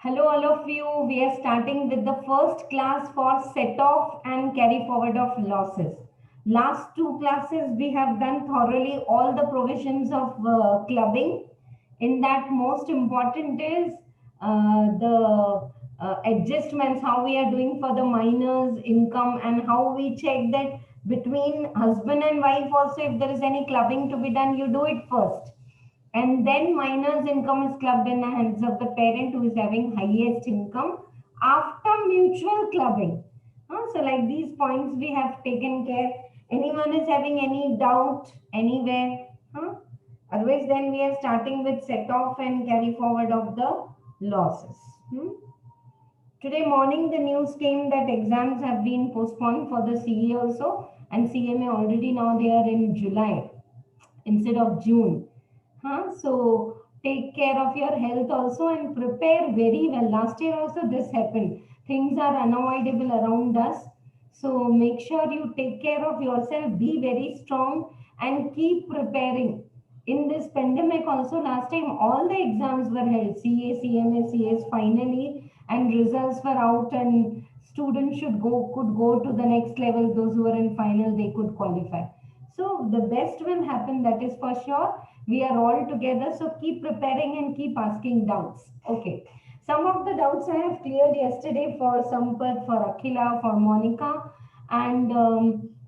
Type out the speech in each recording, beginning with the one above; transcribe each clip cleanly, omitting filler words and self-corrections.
Hello, all of you. We are starting with the first class for set off and carry forward of losses. Last two classes, we have done thoroughly all the provisions of clubbing. In that, most important is the adjustments, how we are doing for the minors' income, and how we check that between husband and wife also, if there is any clubbing to be done, you do it first, and then minor's income is clubbed in the hands of the parent who is having highest income after mutual clubbing. So like these points we have taken care. Anyone is having any doubt anywhere? Huh? Otherwise, then we are starting with set off and carry forward of the losses. Today morning, the news came that exams have been postponed for the CE also, and CMA already now they are in July instead of June. So take care of your health also and prepare very well. Last year also this happened. Things are unavoidable around us. So make sure you take care of yourself, be very strong and keep preparing. In this pandemic also last time all the exams were held, CA, CMA, CS finally, and results were out and students could go to the next level. Those who were in final, they could qualify. So the best will happen, that is for sure. We are all together, so keep preparing and keep asking doubts. Okay. Some of the doubts I have cleared yesterday for Sampath, for Akhila, for Monica, and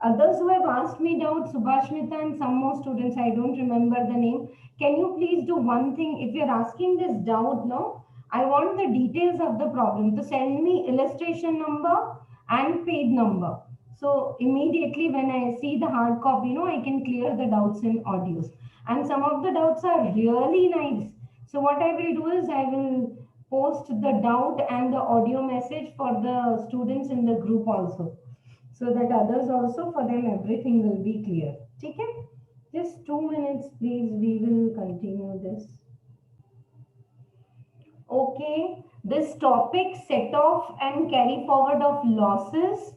others who have asked me doubts, Subhashmita, and some more students, I don't remember the name. Can you please do one thing? If you're asking this doubt, no, I want the details of the problem to send me illustration number and page number. So immediately when I see the hard copy, I can clear the doubts in audios. And some of the doubts are really nice. So what I will do is I will post the doubt and the audio message for the students in the group also. So that others also, for them everything will be clear. Okay? Just 2 minutes please, we will continue this. Okay, this topic set off and carry forward of losses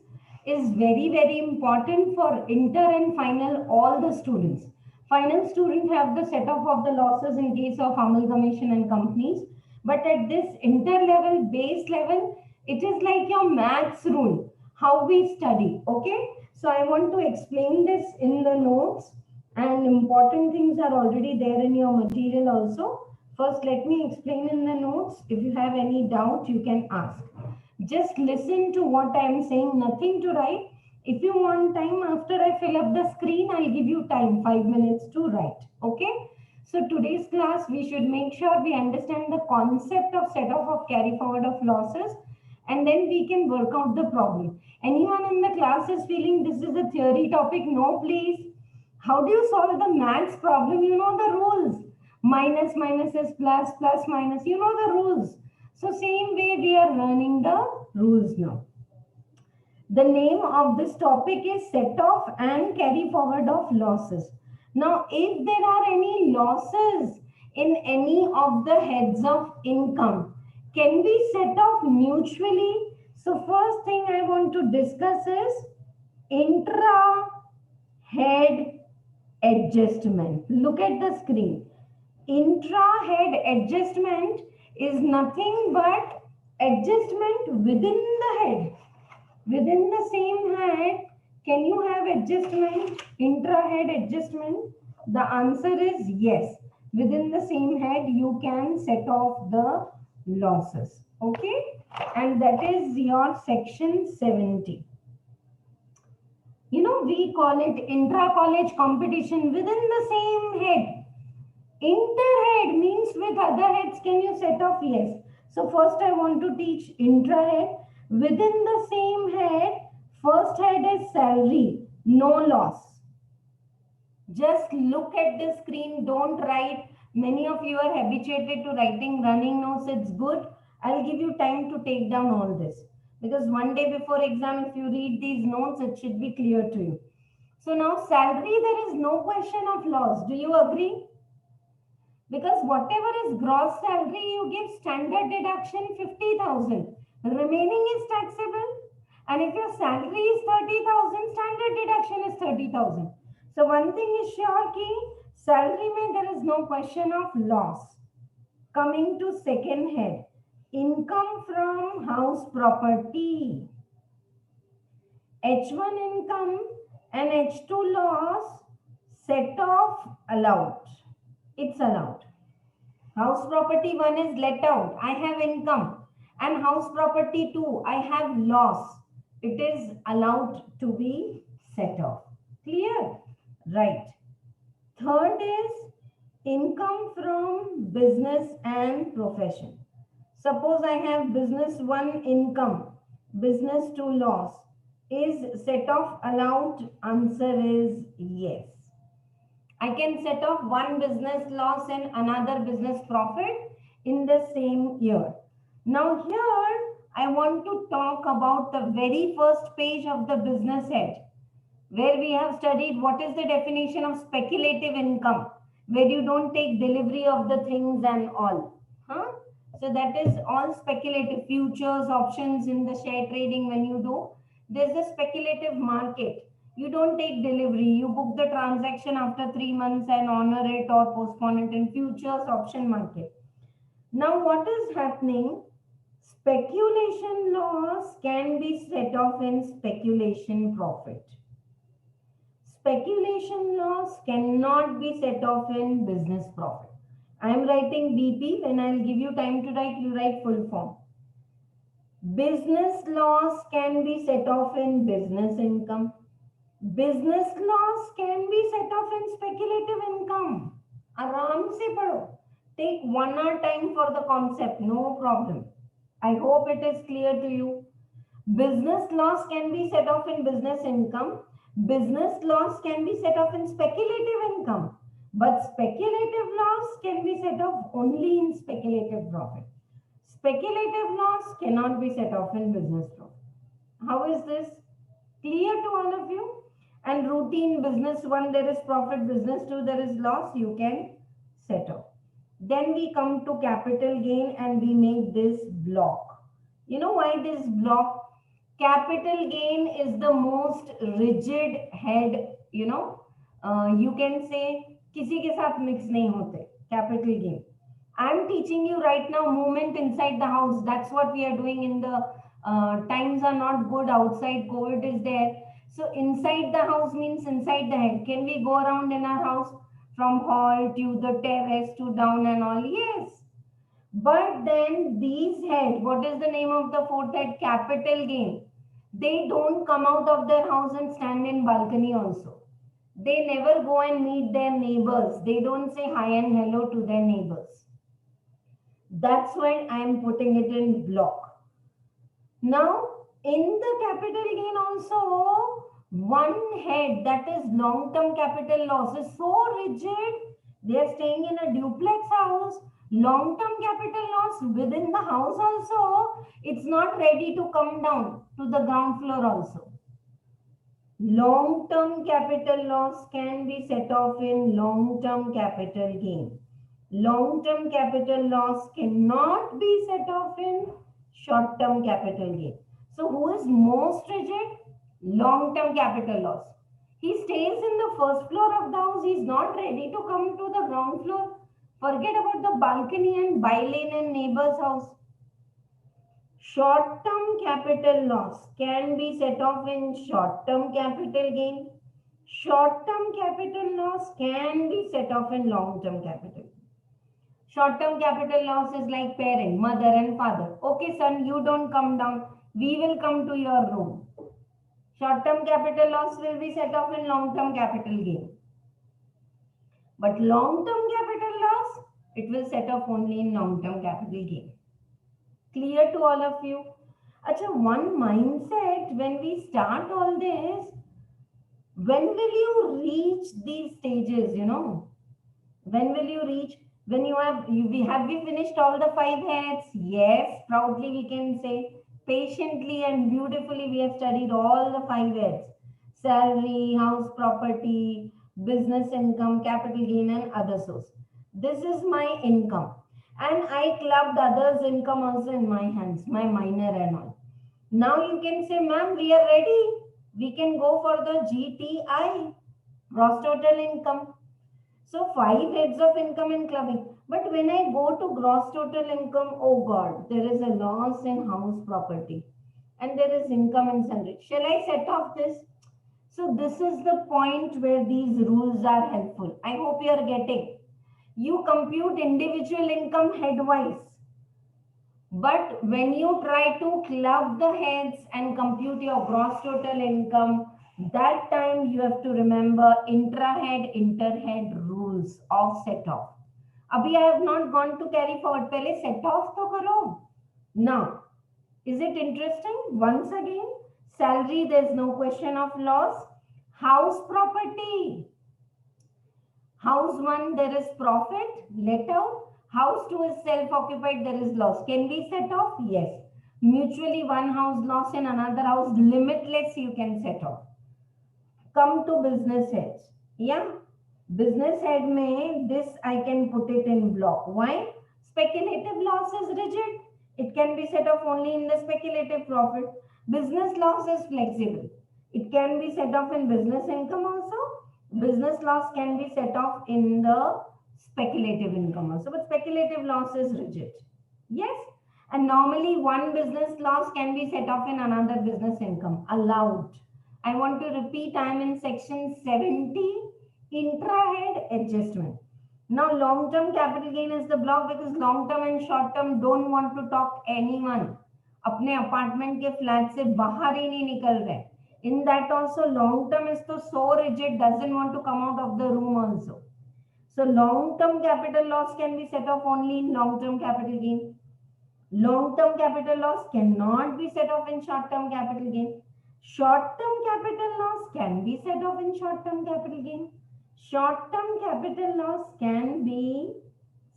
is very important for inter and final all the students. Final student have the set off of the losses in case of amalgamation and companies, but at this inter level, base level, it is like your maths rule, how we study. Okay, so I want to explain this in the notes, and important things are already there in your material also. First, let me explain in the notes. If you have any doubt, you can ask. Just listen to what I am saying, nothing to write. If you want time after I fill up the screen, I'll give you time, 5 minutes to write. Okay? So today's class, we should make sure we understand the concept of set off of carry forward of losses, and then we can work out the problem. Anyone in the class is feeling this is a theory topic? No, please. How do you solve the maths problem? You know the rules. Minus minus is plus, plus minus. You know the rules. So same way we are learning the rules now. The name of this topic is set off and carry forward of losses. Now, if there are any losses in any of the heads of income, can we set off mutually? So first thing I want to discuss is intra head adjustment. Look at the screen. Intra-head adjustment is nothing but adjustment within the head. Within the same head, can you have adjustment, intra-head adjustment? The answer is yes. Within the same head, you can set off the losses. Okay? And that is your section 70. We call it intra-college competition within the same head. Inter-head means with other heads, can you set off? Yes. So first I want to teach intra-head. Within the same head, first head is salary, no loss. Just look at the screen, don't write. Many of you are habituated to writing running notes, it's good. I'll give you time to take down all this. Because one day before exam, if you read these notes, it should be clear to you. So now salary, there is no question of loss. Do you agree? Because whatever is gross salary, you give standard deduction 50,000. Remaining is taxable. And if your salary is 30,000, standard deduction is 30,000. So one thing is sure ki salary mein there is no question of loss. Coming to second head. income from house property. H1 income and H2 loss, set off allowed. It's allowed. House property 1 is let out. I have income. And house property 2, I have loss. It is allowed to be set off. Clear? Right. Third is income from business and profession. Suppose I have business 1 income, business 2 loss. Is set off allowed? Answer is yes. I can set off one business loss and another business profit in the same year. Now here I want to talk about the very first page of the business head, where we have studied what is the definition of speculative income, where you don't take delivery of the things and all. Huh? So that is all speculative, futures, options in the share trading. When you do, there's a speculative market. You don't take delivery, you book the transaction after 3 months and honor it or postpone it in futures option market. Now, what is happening? Speculation loss can be set off in speculation profit. Speculation loss cannot be set off in business profit. I am writing BP. When I'll give you time to write, you write full form. Business loss can be set off in business income. Business loss can be set off in speculative income. Aram se padho. Take 1 hour time for the concept, no problem. I hope it is clear to you. Business loss can be set off in business income. Business loss can be set off in speculative income. But speculative loss can be set off only in speculative profit. Speculative loss cannot be set off in business profit. How is this? Clear to all of you? And routine business 1, there is profit, business 2, there is loss, you can set off. Then we come to capital gain and we make this block. You know why this block? Capital gain is the most rigid head, you can say, किसी के साथ mix नहीं होते, capital gain. I'm teaching you right now movement inside the house. That's what we are doing in the times are not good outside. COVID is there. So inside the house means inside the head. Can we go around in our house from hall to the terrace to down and all? Yes. But then these head, what is the name of the fourth head? Capital gain. They don't come out of their house and stand in balcony also. They never go and meet their neighbors. They don't say hi and hello to their neighbors. That's why I am putting it in block. Now, in the capital gain also, one head, that is long-term capital loss, is so rigid. They are staying in a duplex house. Long-term capital loss within the house also, it's not ready to come down to the ground floor also. Long-term capital loss can be set off in long-term capital gain. Long-term capital loss cannot be set off in short-term capital gain. So who is most rigid? Long-term capital loss. He stays in the first floor of the house. He is not ready to come to the ground floor. Forget about the balcony and bylane and neighbor's house. Short-term capital loss can be set off in short-term capital gain. Short-term capital loss can be set off in long-term capital. Short-term capital loss is like parent, mother and father. Okay, son, you don't come down. We will come to your room. Short-term capital loss will be set off in long-term capital gain. But long-term capital loss, it will set off only in long-term capital gain. Clear to all of you? Achha, one mindset when we start all this, when will you reach these stages, When will you reach? When have we finished all the 5 heads? Yes, proudly we can say. Patiently and beautifully we have studied all the 5 heads. Salary, house property, business income, capital gain and other source. This is my income. And I clubbed others' income also in my hands, my minor and all. Now you can say, ma'am, we are ready. We can go for the GTI, gross total income. So 5 heads of income in clubbing. But when I go to gross total income, oh God, there is a loss in house property and there is income in sundry. Shall I set off this? So this is the point where these rules are helpful. I hope you are getting. You compute individual income headwise. But when you try to club the heads and compute your gross total income, that time you have to remember intra-head, inter-head rules of set off. Abhi I have not gone to carry forward. Pehle set off to karo. Now, is it interesting? Once again, salary, there's no question of loss. House property. House 1, there is profit, let out. House 2 is self-occupied, there is loss. Can we set off? Yes. Mutually, one house loss in another house, limitless, you can set off. Come to business heads. Yeah. Business head may, this I can put it in block. Why? Speculative loss is rigid. It can be set off only in the speculative profit. Business loss is flexible. It can be set off in business income also. Business loss can be set off in the speculative income also. But speculative loss is rigid. Yes. And normally one business loss can be set off in another business income. Allowed. I want to repeat, I am in section 70, intra-head adjustment. Now, long-term capital gain is the block because long-term and short-term don't want to talk anyone. अपने apartment के flat से बाहर ही नहीं निकल रहे. In that also, long-term is so rigid, doesn't want to come out of the room also. So, long-term capital loss can be set off only in long-term capital gain. Long-term capital loss cannot be set off in short-term capital gain. Short-term capital loss can be set off in short-term capital gain. Short-term capital loss can be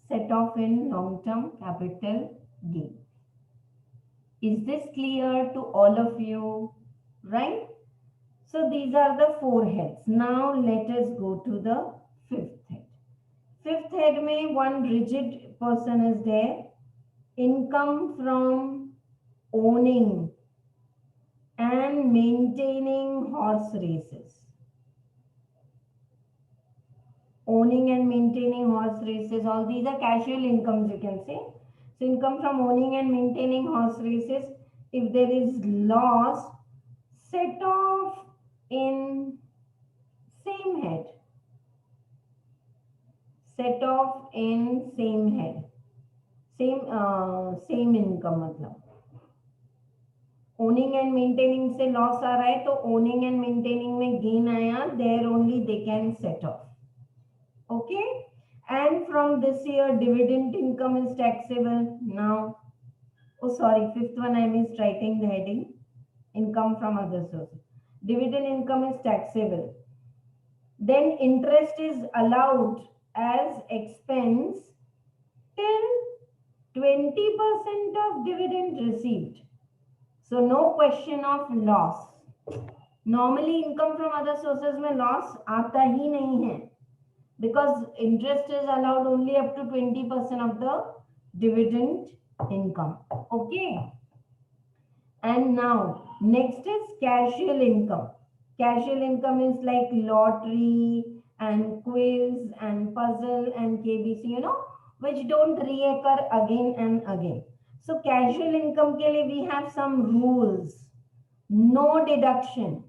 set off in long-term capital gain. Is this clear to all of you? Right? So these are the 4 heads. Now let us go to the 5th head. 5th head may one rigid person is there. Income from owning and maintaining horse races. Owning and maintaining horse races, all these are casual incomes, you can say. So income from owning and maintaining horse races, if there is loss, set off in same head. Set off in same head. Same income मतलब. Owning and maintaining से loss आ रहा है तो owning and maintaining में gain आया, there only they can set off. Okay, and from this year dividend income is taxable. Now, oh sorry, 5th one I missed writing the heading. Income from other sources. Dividend income is taxable. Then interest is allowed as expense till 20% of dividend received. So no question of loss. Normally income from other sources में loss आता ही नहीं है. Because interest is allowed only up to 20% of the dividend income. Okay. And now, next is casual income. Casual income is like lottery and quiz and puzzle and KBC, you know, which don't reoccur again and again. So casual income ke liye we have some rules. No deduction.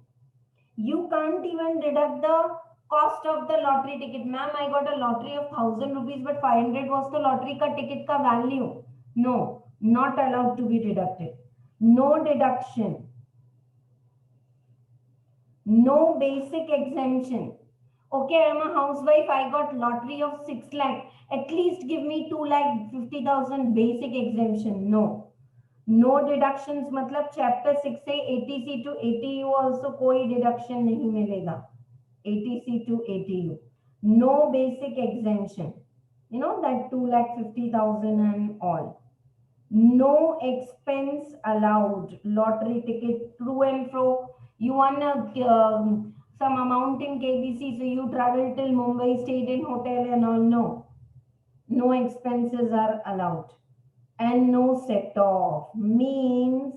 You can't even deduct the cost of the lottery ticket. Ma'am, I got a lottery of 1000 rupees, but 500 was the lottery ka ticket ka value. No, not allowed to be deducted. No deduction. No basic exemption. Okay, I am a housewife. I got lottery of 6 lakh. At least give me 2 lakh 50,000 basic exemption. No. No deductions. मतलब chapter 6 से ATC to ATU also कोई deduction नहीं मिलेगा. ATC to ATU. No basic exemption. You know that 2,50,000 and all. No expense allowed. Lottery ticket, through and fro. You won some amount in KBC, so you travel till Mumbai, stayed in hotel and all. No. No expenses are allowed. And no set off. Means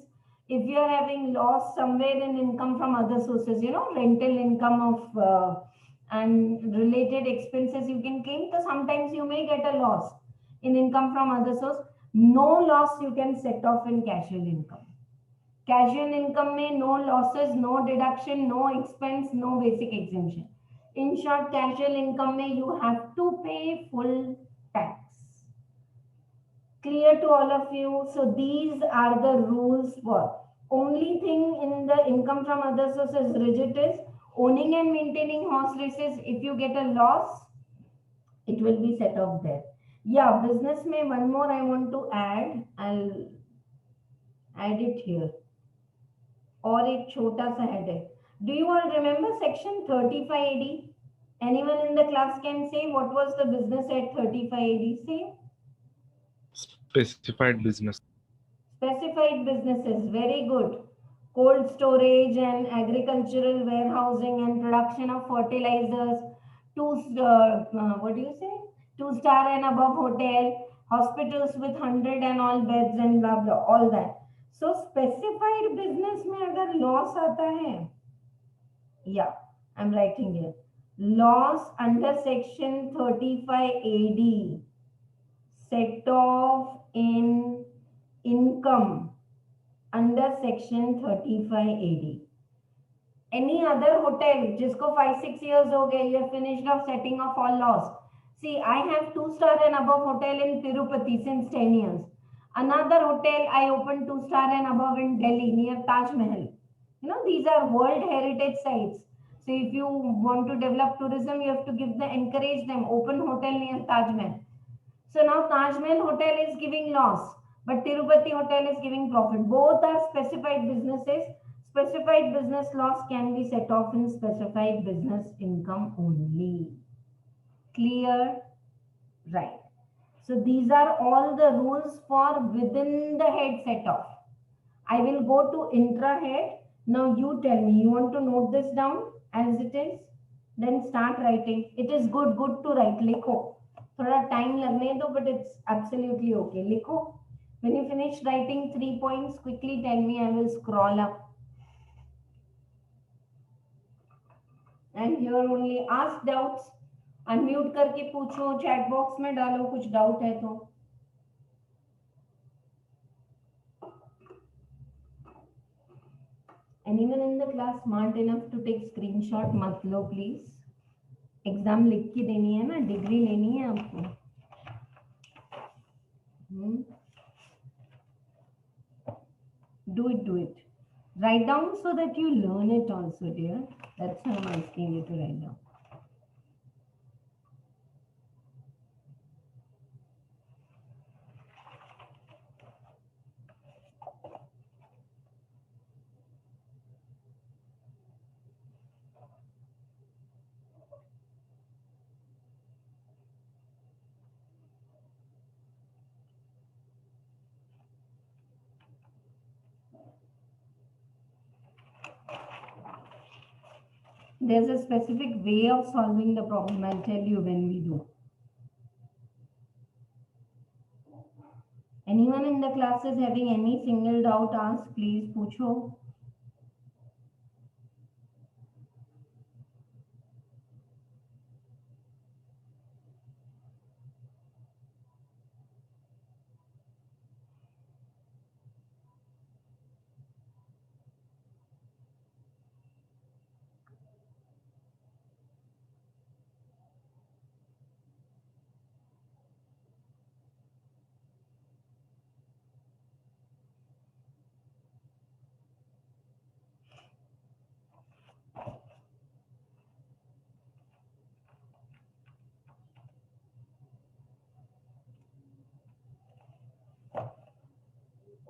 if you are having loss somewhere in income from other sources, you know, rental income of and related expenses you can claim. So sometimes you may get a loss in income from other source. No loss you can set off in casual income. Casual income में no losses, no deduction, no expense, no basic exemption. In short, casual income में you have to pay full tax. Clear to all of you? So these are the rules for. Only thing in the income from other sources rigid is owning and maintaining horse races. If you get a loss, it will be set off there. Yeah, business में one more I want to add. I'll add it here. और एक छोटा सा head है. Do you all remember section 35AD? Anyone in the class can say what was the business at 35AD? Say. Specified business. Specified businesses, very good. Cold storage and agricultural warehousing and production of fertilizers. What do you say? 2-star and above hotel, hospitals with 100 and all beds and blah blah, all that. So specified business में अगर loss आता है, yeah, I'm writing here. Loss under section 35AD, set off in income under section 35AD. Any other hotel जिसको 5-6 years हो गए, you have finished off setting off all loss. See, I have 2-star and above hotel in Tirupati since 10 years. Another hotel I opened 2-star and above in Delhi near Taj Mahal. You know, these are World Heritage sites. So if you want to develop tourism, you have to encourage them, open hotel near Taj Mahal. So now Taj Mahal hotel is giving loss, but Tirupati hotel is giving profit. Both are specified businesses. Specified business loss can be set off in specified business income only. Clear? Right. So these are all the rules for within the head set off. I will go to intra head. Now you tell me, you want to note this down as it is? Then start writing. It is good to write. लिखो. थोड़ा time लगने दो, but it's absolutely okay. लिखो. When you finish writing 3 points, quickly tell me. I will scroll up. And here only ask doubts. Unmute करके पूछो. Chat box में डालो कुछ doubt है तो. Anyone in the class smart enough to take screenshot? मत लो please. Exam लिख के देनी है ना, डिग्री लेनी है आपको. Do it. Write down so that you learn it also, dear. That's how I'm asking you to write down. There's a specific way of solving the problem. I'll tell you when we do. Anyone in the class is having any single doubt, ask, please, पूछो.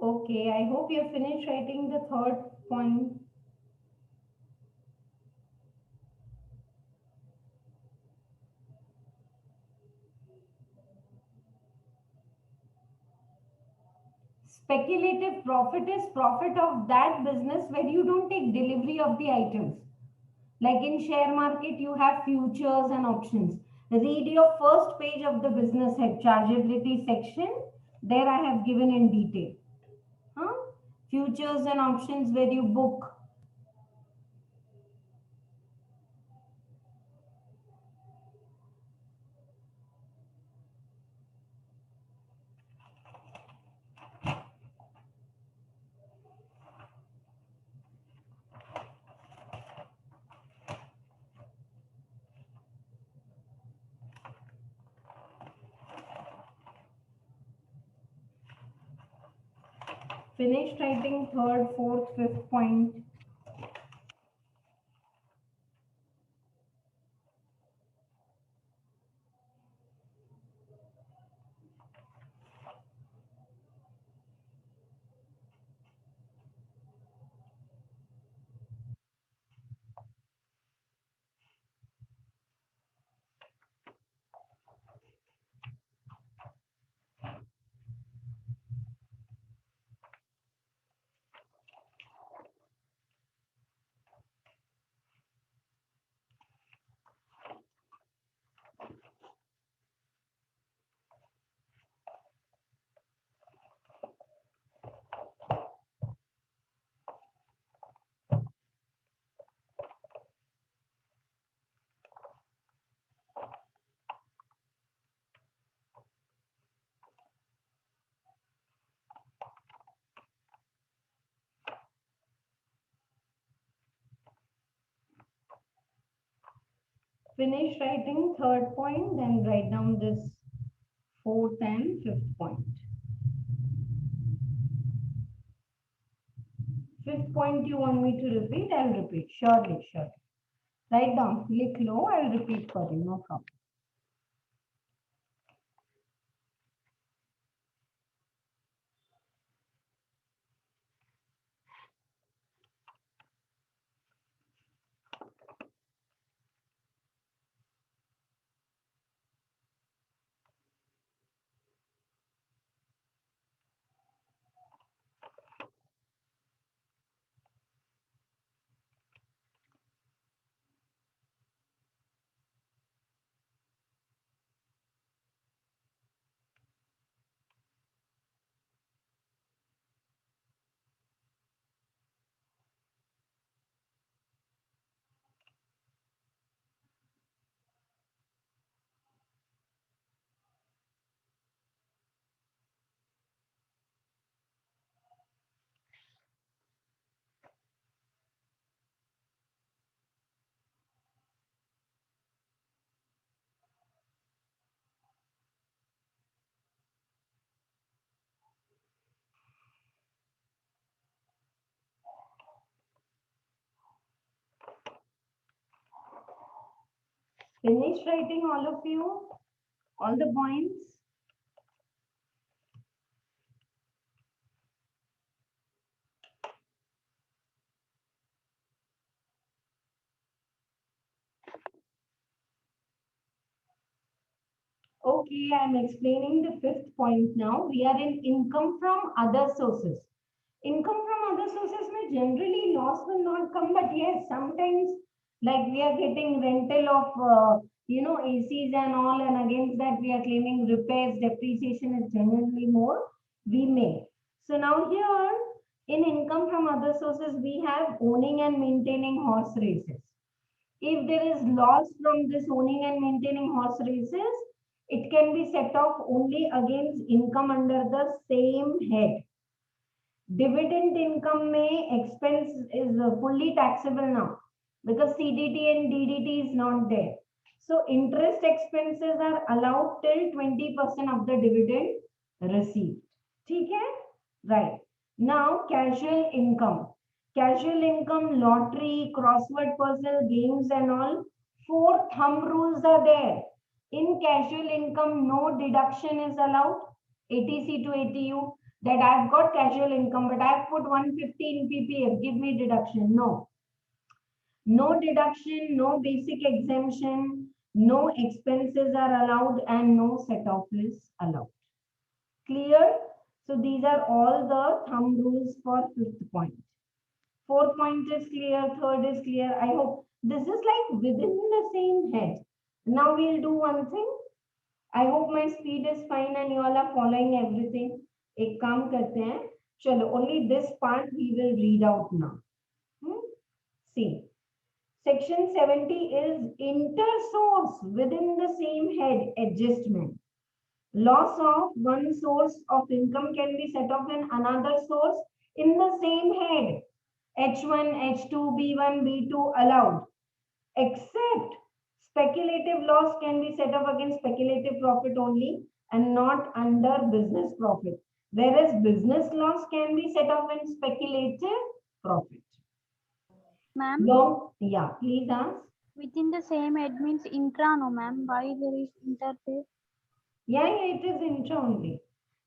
Okay, I hope you finished writing the third point. Speculative profit is profit of that business where you don't take delivery of the items. Like in share market, you have futures and options. Read your first page of the business head chargeability section. There I have given in detail. Futures and options where you book. Finished writing third, fourth, fifth point. Finish writing third point, then write down this fourth and fifth point. Fifth point you want me to repeat? I'll repeat. Surely, surely. Write down. Lick low. I'll repeat for you. No problem. Finish writing, all of you? All the points? Okay, I'm explaining the fifth point now. We are in income from other sources. Income from other sources may generally loss will not come, but yes, sometimes like we are getting rental of ACs and all, and against that we are claiming repairs, depreciation is generally more. We may. So now here in income from other sources, we have owning and maintaining horse races. If there is loss from this owning and maintaining horse races, it can be set off only against income under the same head. Dividend income may expense is fully taxable now because CDT and DDT is not there. So interest expenses are allowed till 20% of the dividend received. Okay? Right. Now casual income. Casual income, lottery, crossword puzzle, games and all. Four thumb rules are there. In casual income, no deduction is allowed. ATC to ATU, that I've got casual income, but I've put 150 in PPF, give me deduction. No. No deduction, no basic exemption, no expenses are allowed, and no set off is allowed. Clear? So these are all the thumb rules for fifth point. Fourth point is clear, third is clear. I hope this is like within the same head. Now we'll do one thing. I hope my speed is fine and you all are following everything. एक काम करते हैं. चलो, only this part we will read out now. See, section 70 is inter-source within the same head adjustment. Loss of one source of income can be set off in another source in the same head. H1, H2, B1, B2 allowed. Except speculative loss can be set off against speculative profit only and not under business profit. whereas business loss can be set off in speculative profit. Ma'am, Yeah, please ask. within the same head means intra, no ma'am. Why there is interface? Yeah, it is intra only.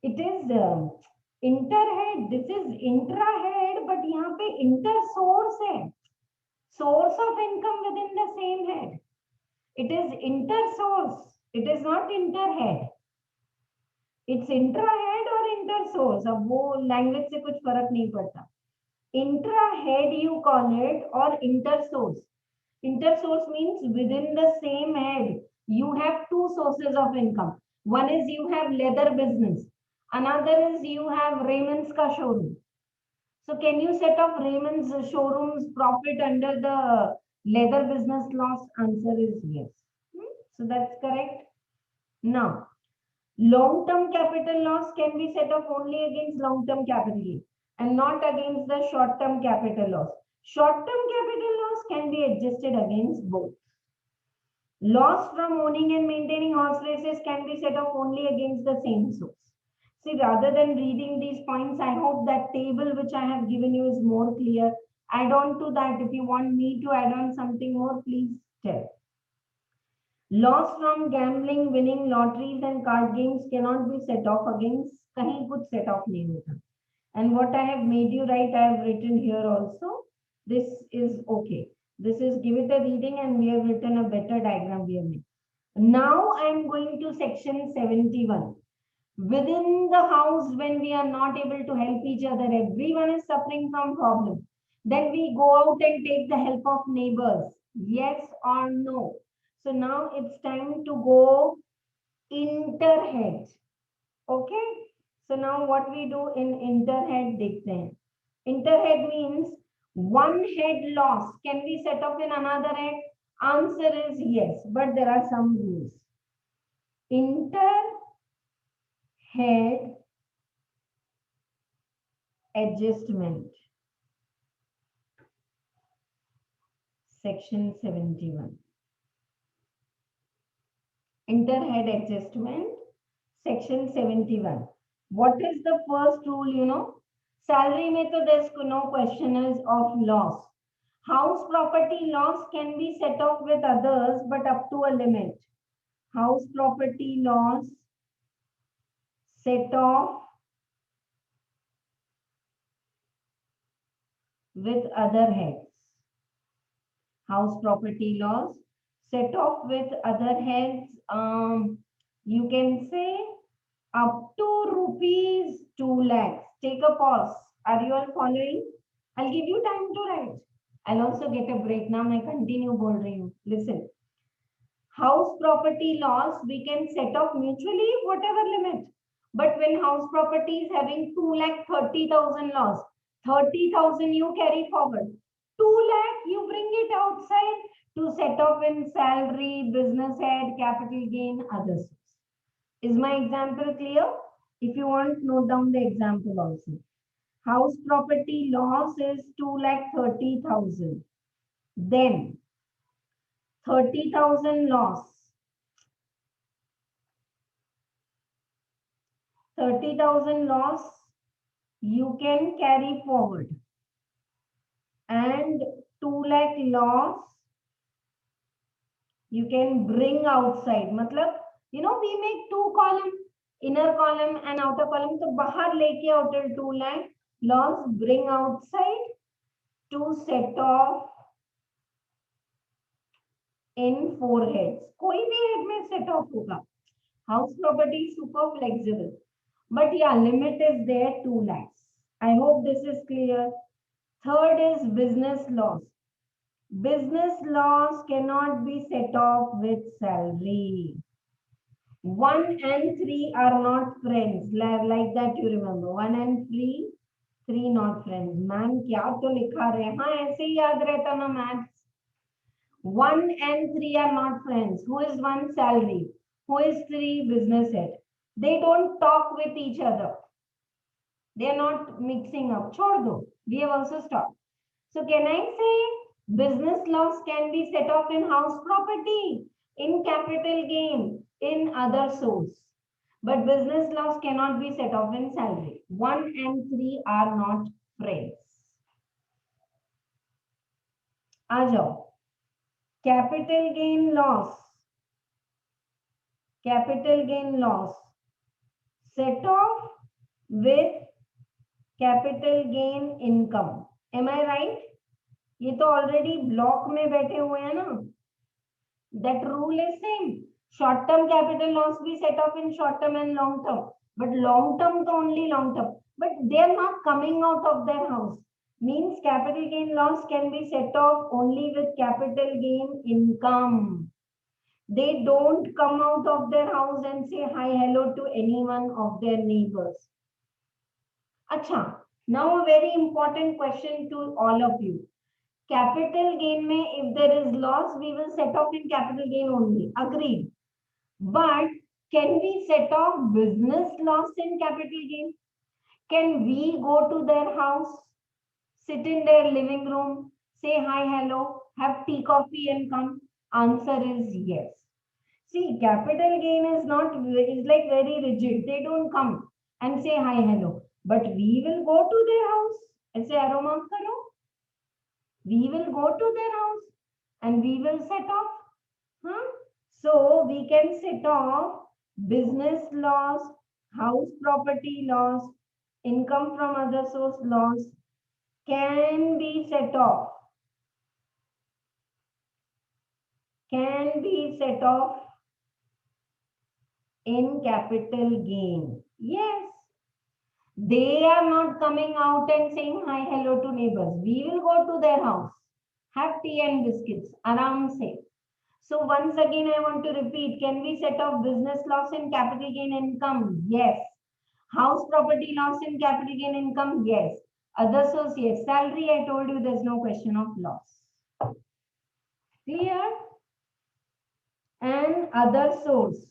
It is interhead. This is intrahead, but यहाँ पे inter source है. Source of income within the same head. It is inter source. It is not interhead. It's intrahead or inter source. अब वो language से कुछ फर्क नहीं पड़ता. Intrahead you call it or inter source. Inter source means within the same head you have two sources of income. One is you have leather business. Another is you have Raymond's ka showroom. So can you set off Raymond's showroom's profit under the leather business loss? Answer is yes. So that's correct. Now, long-term capital loss can be set off only against long-term capital gain and not against the short-term capital loss. Short-term capital loss can be adjusted against both. Loss from owning and maintaining horse races can be set off only against the same source. See, rather than reading these points, I hope that table which I have given you is more clear. Add on to that. If you want me to add on something more, please tell. Loss from gambling, winning lotteries and card games cannot be set off against kahin kuch set off nahi hota. And what I have made you write, I have written here also. This is okay. This is give it a reading and we have written a better diagram we have made. Now I am going to section 71. Within the house, when we are not able to help each other, everyone is suffering from problem. Then we go out and take the help of neighbors. Yes or no? So now it's time to go interhead. Okay. So now what we do in interhead, देखते हैं. Interhead means one head loss can be set off in another head. Answer is yes, but there are some rules. Interhead adjustment. Section 71. Interhead adjustment. Section 71. What is the first rule, you know? Salary mein to there's no question is of loss. House property loss can be set off with others, but up to a limit. House property loss set off with other heads. House property loss set off with other heads. You can say up to rupees 2 lakhs. Take a pause. Are you all following? I'll give you time to write. I'll also get a break now. I continue बोल रही हूँ. Listen. House property loss we can set off mutually whatever limit. But when house property is having 2,30,000 loss, 30,000 you carry forward. 2 lakh you bring it outside to set off in salary, business head, capital gain, others. Is my example clear? If you want, note down the example also. House property loss is 2,30,000. Then 30,000 loss. 30,000 loss you can carry forward. And 2 lakh loss you can bring outside. Matlab, you know, we make two columns, inner column and outer column. So bahar leke outer 2 lakh loss bring outside to set off in 4 heads. कोई भी head में set off होगा. House property is super flexible. But yeah, limit is there 2 lakhs. I hope this is clear. Third is business loss. Business loss cannot be set off with salary. 1 and 3 are not friends. Like that you remember. 1 and 3 not friends. Ma'am क्या तो लिखा रहे हैं? हाँ ऐसे ही याद रहता ना maths. 1 and 3 are not friends. Who is 1? Salary. Who is 3? Business head. They don't talk with each other. They are not mixing up. छोड़ दो. We have also stopped. So can I say business loss can be set off in house property, in capital gain, in other source. but business loss cannot be set off in salary. 1 and 3 are not friends. आ जाओ, capital gain loss set off with capital gain income. Am I right? ये तो already block में बैठे हुए हैं ना. That rule is same. Short term capital loss be set off in short term and long term, but long term to only long term, but they are not coming out of their house. Means capital gain loss can be set off only with capital gain income. They don't come out of their house and say hi hello to anyone of their neighbors. Acha, now a very important question to all of you. Capital gain mein, if there is loss, we will set off in capital gain only. Agreed. But can we set off business loss in capital gain? Can we go to their house, sit in their living room, say hi, hello, have tea, coffee, and come? Answer is yes. See, capital gain is not, is like very rigid. They don't come and say hi, hello. But we will go to their house. ऐसे arrow mark करो. We will go to their house and we will set off. Huh? So we can set off business loss, house property loss, income from other source loss can be set off. Can be set off in capital gain. Yes. They are not coming out and saying hi, hello to neighbors. We will go to their house, have tea and biscuits, aram se. So once again, I want to repeat, can we set off business loss in capital gain income? Yes. House property loss in capital gain income? Yes. Other source? Yes. Salary, I told you there's no question of loss. Clear? And other source.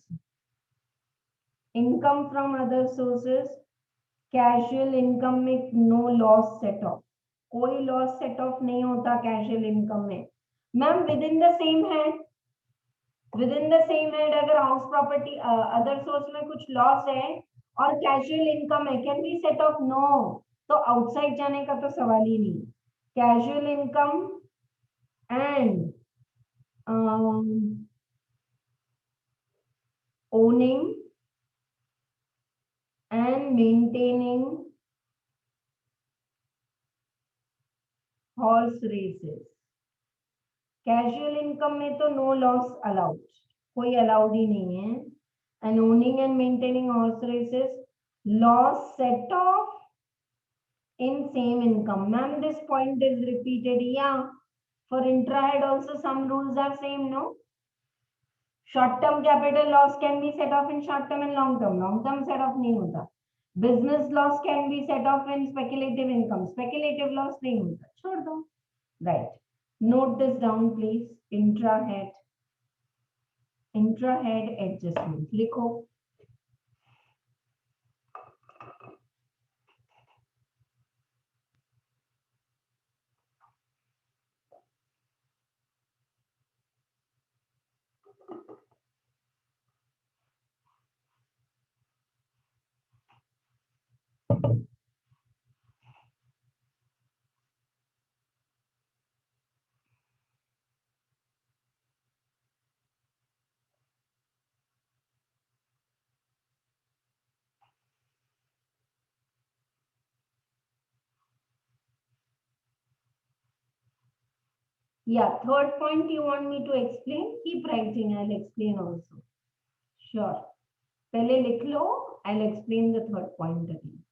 Income from other sources. Casual income में no loss set off. कोई loss set off नहीं होता casual income में. Ma'am, within the same head, अगर house property other source में कुछ loss है और कैजुअल इनकम है, can be set off? No. तो आउटसाइड जाने का तो सवाल ही नहीं. Casual income and owning and maintaining horse races. Casual income में तो नो लॉस अलाउड, कोई अलाउड ही नहीं है. And owning and maintaining horse races, loss set off in same income. Ma'am, this point is repeated. Yeah, for intrahead also some rules are same, no? Short term capital loss can be set off in short term and long term. Long term set off नहीं होता. Business loss can be set off in speculative income. Speculative loss नहीं होता. छोड़ दो. Right. Note this down, please. Intrahead adjustment. लिखो. Yeah, third point you want me to explain? Keep writing, I'll explain also. Sure. पहले लिख लो, I'll explain the third point again.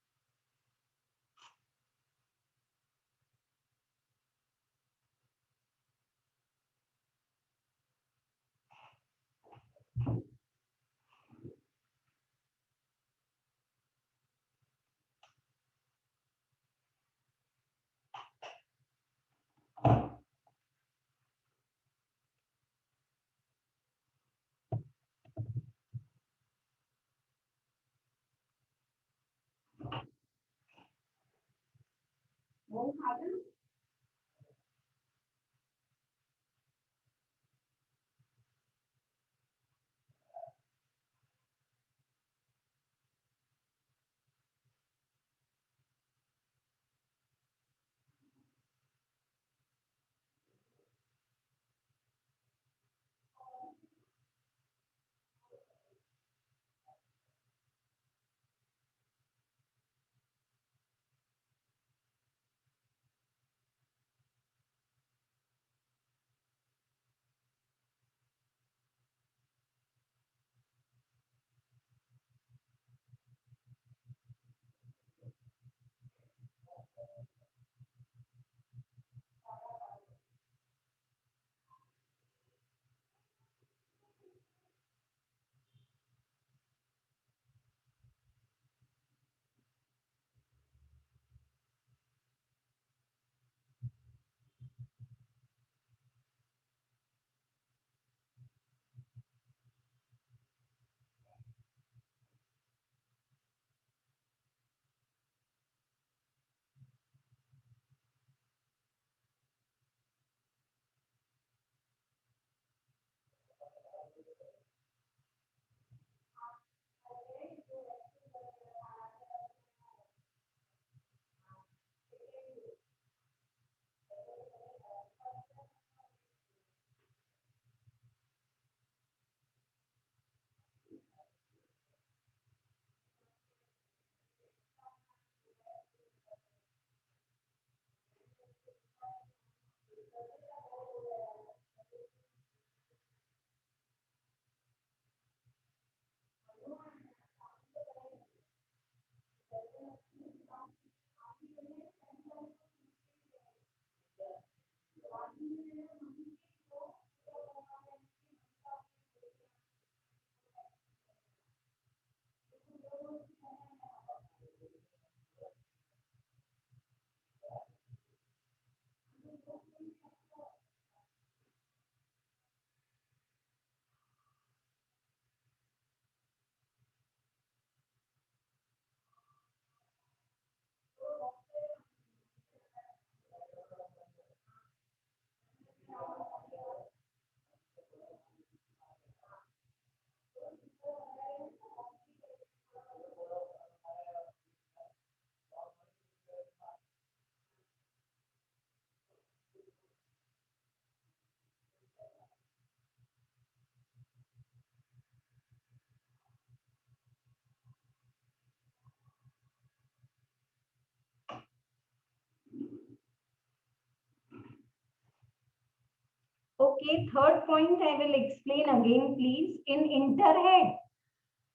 Okay, third point I will explain again, please. In interhead,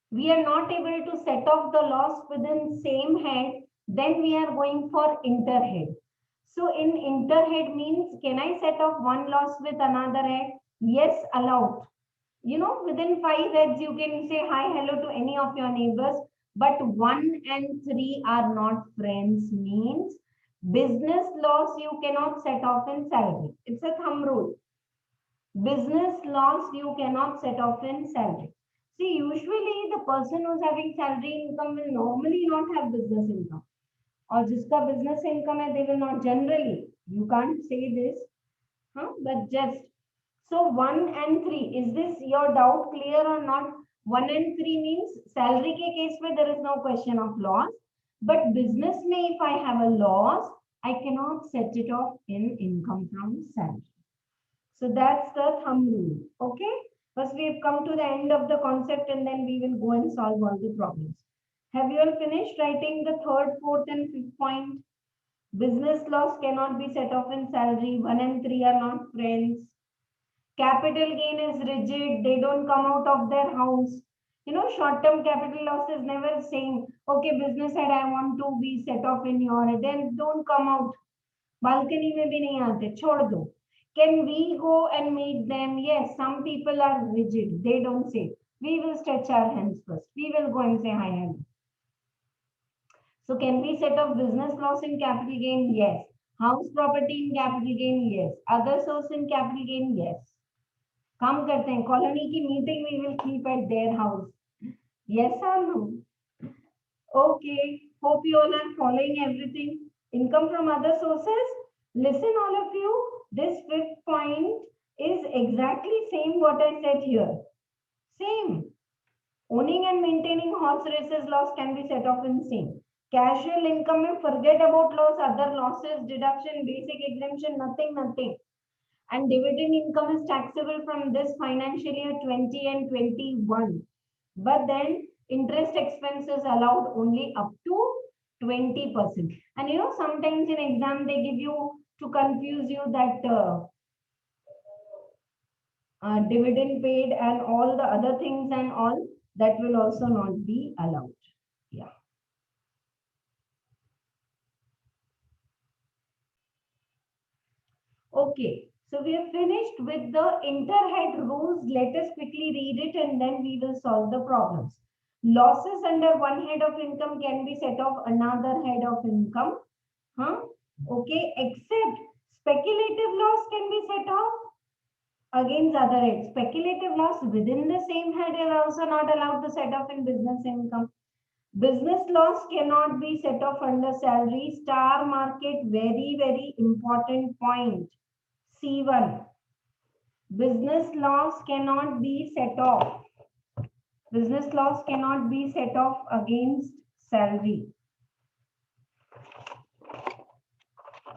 we are not able to set off the loss within same head, then we are going for interhead. So in interhead means, can I set off one loss with another head? Yes, allowed. You know, within 5 heads, you can say hi, hello to any of your neighbors, but 1 and 3 are not friends, means business loss you cannot set off in salary. It's a thumb rule. Business loss you cannot set off in salary. See, usually the person who's having salary income will normally not have business income. Or जिसका business income है, they will not generally. You can't say this, huh? But just so 1 and 3. Is this your doubt clear or not? 1 and 3 means salary के case में there is no question of loss. But business में if I have a loss, I cannot set it off in income from salary. So that's the thumb rule. Okay. First we have come to the end of the concept and then we will go and solve all the problems. Have you all finished writing the third, fourth and fifth point? Business loss cannot be set off in salary. 1 and 3 are not friends. Capital gain is rigid. They don't come out of their house. You know, short-term capital loss is never saying, okay, business head, I want to be set off in your head. Then don't come out. Balcony में भी नहीं आते, छोड़ दो. Can we go and meet them? Yes, some people are rigid. They don't say. We will stretch our hands first. We will go and say hi, hello. So can we set off business loss in capital gain? Yes. House property in capital gain? Yes. Other source in capital gain? Yes. काम करते हैं. Colony की meeting we will keep at their house. Yes or no? Okay. Hope you all are following everything. Income from other sources. Listen, all of you. This fifth point is exactly same what I said here. Same. Owning and maintaining horse races loss can be set off in same. Casual income, forget about loss, other losses, deduction, basic exemption, nothing. And dividend income is taxable from this financial year 20 and 21. But then interest expenses allowed only up to 20%. And you know, sometimes in exam they give you to confuse you that dividend paid and all the other things and all that will also not be allowed. Yeah. Okay. So we have finished with the interhead rules. Let us quickly read it and then we will solve the problems. Losses under one head of income can be set off another head of income. Huh? Okay. Except speculative loss can be set off against other head. Speculative loss within the same head are also not allowed to set off in business income. Business loss cannot be set off under salary. Star market, very important point. C1. Business loss cannot be set off. Business loss cannot be set off against salary.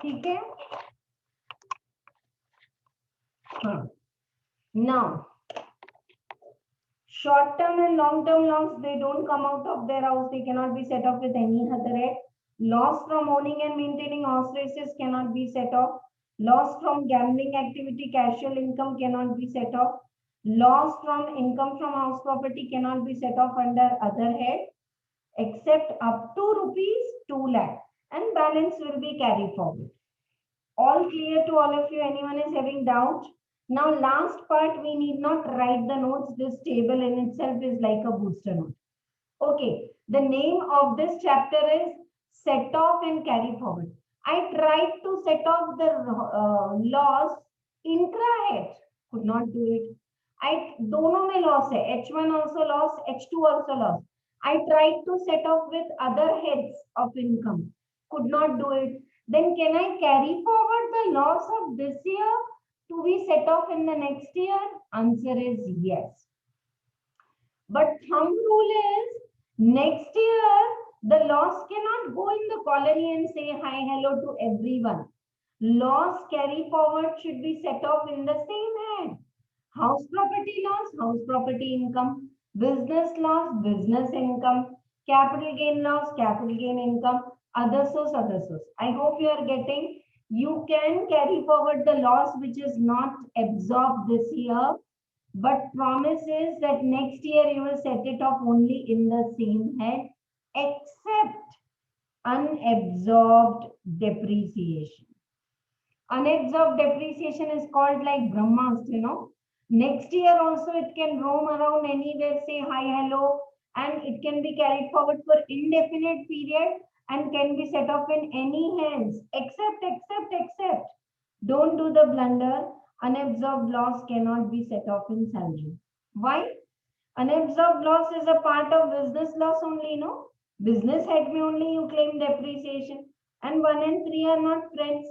ठीक है? हाँ. Now, short-term and long-term loss, they don't come out of their house. They cannot be set off with any other head. Loss from owning and maintaining horse races cannot be set off. Loss from gambling activity, casual income cannot be set off. Loss from income from house property cannot be set off under other head, except up to rupees 2 lakh, and balance will be carried forward. All clear to all of you? Anyone is having doubt? Now, last part, we need not write the notes. This table in itself is like a booster note. Okay, the name of this chapter is set off and carry forward. I tried to set off the loss intra-head, could not do it. दोनों में loss है, H1 also loss, H2 also loss. I tried to set off with other heads of income, could not do it. Then can I carry forward the loss of this year to be set off in the next year? Answer is yes. But thumb rule is next year the loss cannot go in the colony and say hi, hello to everyone. Loss carry forward should be set off in the same head. House property loss, house property income. Business loss, business income. Capital gain loss, capital gain income. Other source, other source. I hope you are getting. You can carry forward the loss which is not absorbed this year, but promise is that next year you will set it off only in the same head, except unabsorbed depreciation. Unabsorbed depreciation is called like Brahmastra, Next year also it can roam around anywhere, say hi, hello, and it can be carried forward for indefinite period and can be set off in any hands, except. Don't do the blunder. Unabsorbed loss cannot be set off in salary. Why? Unabsorbed loss is a part of business loss only, no? Business head may only you claim depreciation, and 1 and 3 are not friends.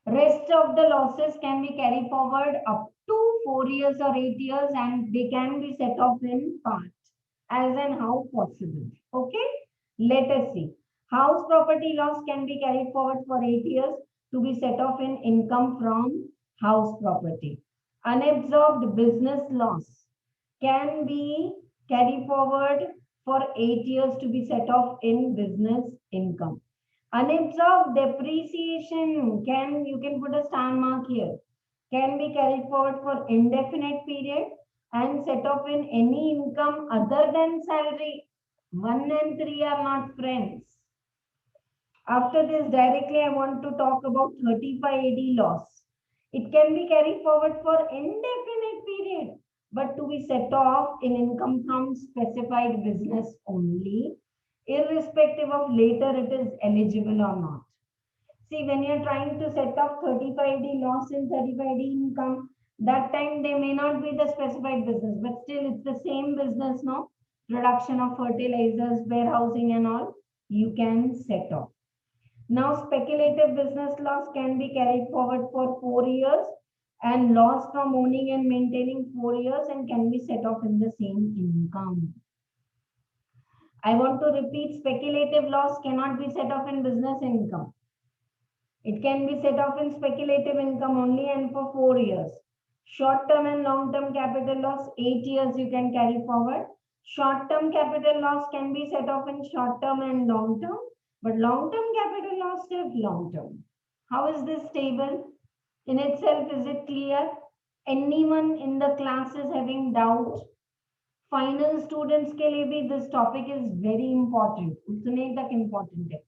Rest of the losses can be carried forward up to 4 years or 8 years, and they can be set off in parts as and how possible. Okay, let us see. House property loss can be carried forward for 8 years to be set off in income from house property. Unabsorbed business loss can be carried forward for 8 years to be set off in business income. Unabsorbed depreciation you can put a star mark here, can be carried forward for indefinite period and set off in any income other than salary. 1 and 3 are not friends. After this, directly I want to talk about 35AD loss. It can be carried forward for indefinite period, but to be set off in income from specified business only, irrespective of later it is eligible or not. See, when you're trying to set off 35D loss in 35D income, that time they may not be the specified business, but still it's the same business, no? Production of fertilizers, warehousing and all, you can set off. Now, speculative business loss can be carried forward for 4 years and loss from owning and maintaining 4 years and can be set off in the same income. I want to repeat, speculative loss cannot be set off in business income. It can be set off in speculative income only and for 4 years. Short-term and long-term capital loss, 8 years you can carry forward. Short-term capital loss can be set off in short-term and long-term, but long-term capital loss is long-term. How is this table? In itself, is it clear? Anyone in the class is having doubt? Final students के लिए भी this topic is very important. उतने तक important है.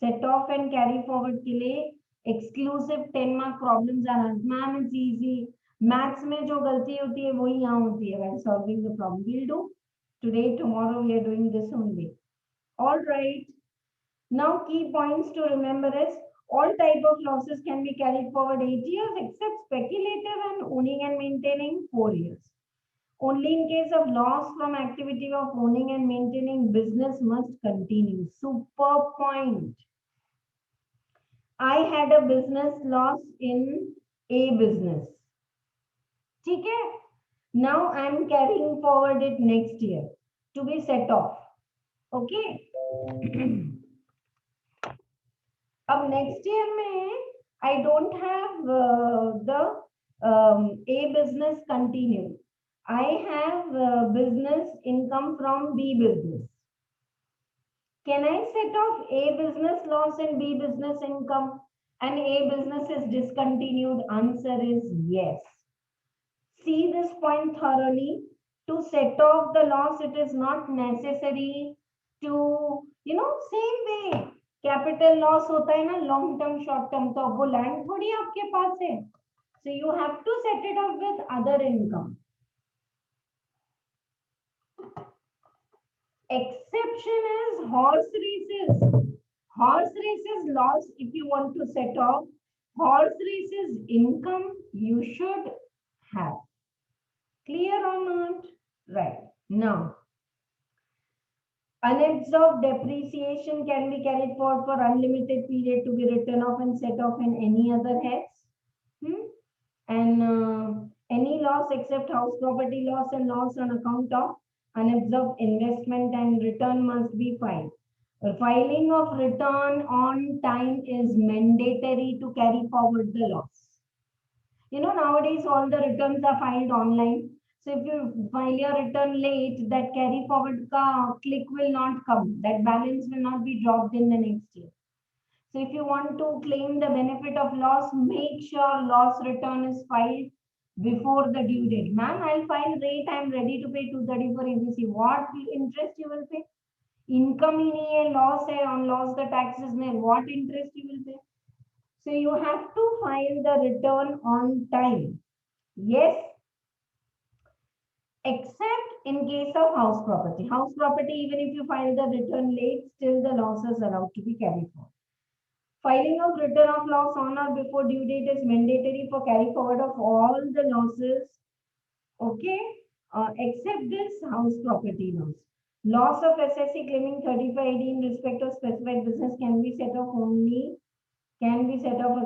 Set off and carry forward के लिए exclusive 10 mark problems are asked. Ma'am, it's easy. Maths में जो गलती होती है वही यहाँ होती है while solving the problem. We'll do today, tomorrow we are doing this only. All right. Now key points to remember is all type of losses can be carried forward 8 years except speculative and owning and maintaining 4 years. Only in case of loss from activity of owning and maintaining, business must continue. Super point. I had a business loss in a business. Okay? Now I am carrying forward it next year to be set off. Okay? अब next year में I don't have the A business continue. I have business income from B business. Can I set off A business loss and B business income and A business is discontinued? Answer is yes. See this point thoroughly. To set off the loss, it is not necessary to, same way. Capital loss होता है ना long term, short term. तो वो land थोड़ी आपके पास है. So you have to set it off with other income. Exception is horse races. Horse races loss, if you want to set off, horse races income you should have. Clear or not? Right. Now, unabsorbed depreciation can be carried forward for unlimited period to be written off and set off in any other heads. And any loss except house property loss and loss on account of unabsorbed investment and return must be filed. Filing of return on time is mandatory to carry forward the loss. Nowadays all the returns are filed online. So if you file your return late, that carry forward click will not come. That balance will not be dropped in the next year. So if you want to claim the benefit of loss, make sure loss return is filed before the due date. Ma'am, I'll file rate. I'm ready to pay 230 for ABC. What interest you will pay? Income in a loss hai, on loss the tax is nil. What interest you will pay? So you have to file the return on time. Yes, except in case of house property. House property, even if you file the return late, still the loss is allowed to be carried forward. Filing of return of loss on or before due date is mandatory for carry forward of all the losses, okay, except this house property loss. Loss of SSC claiming 3580 in respect of specified business can be set off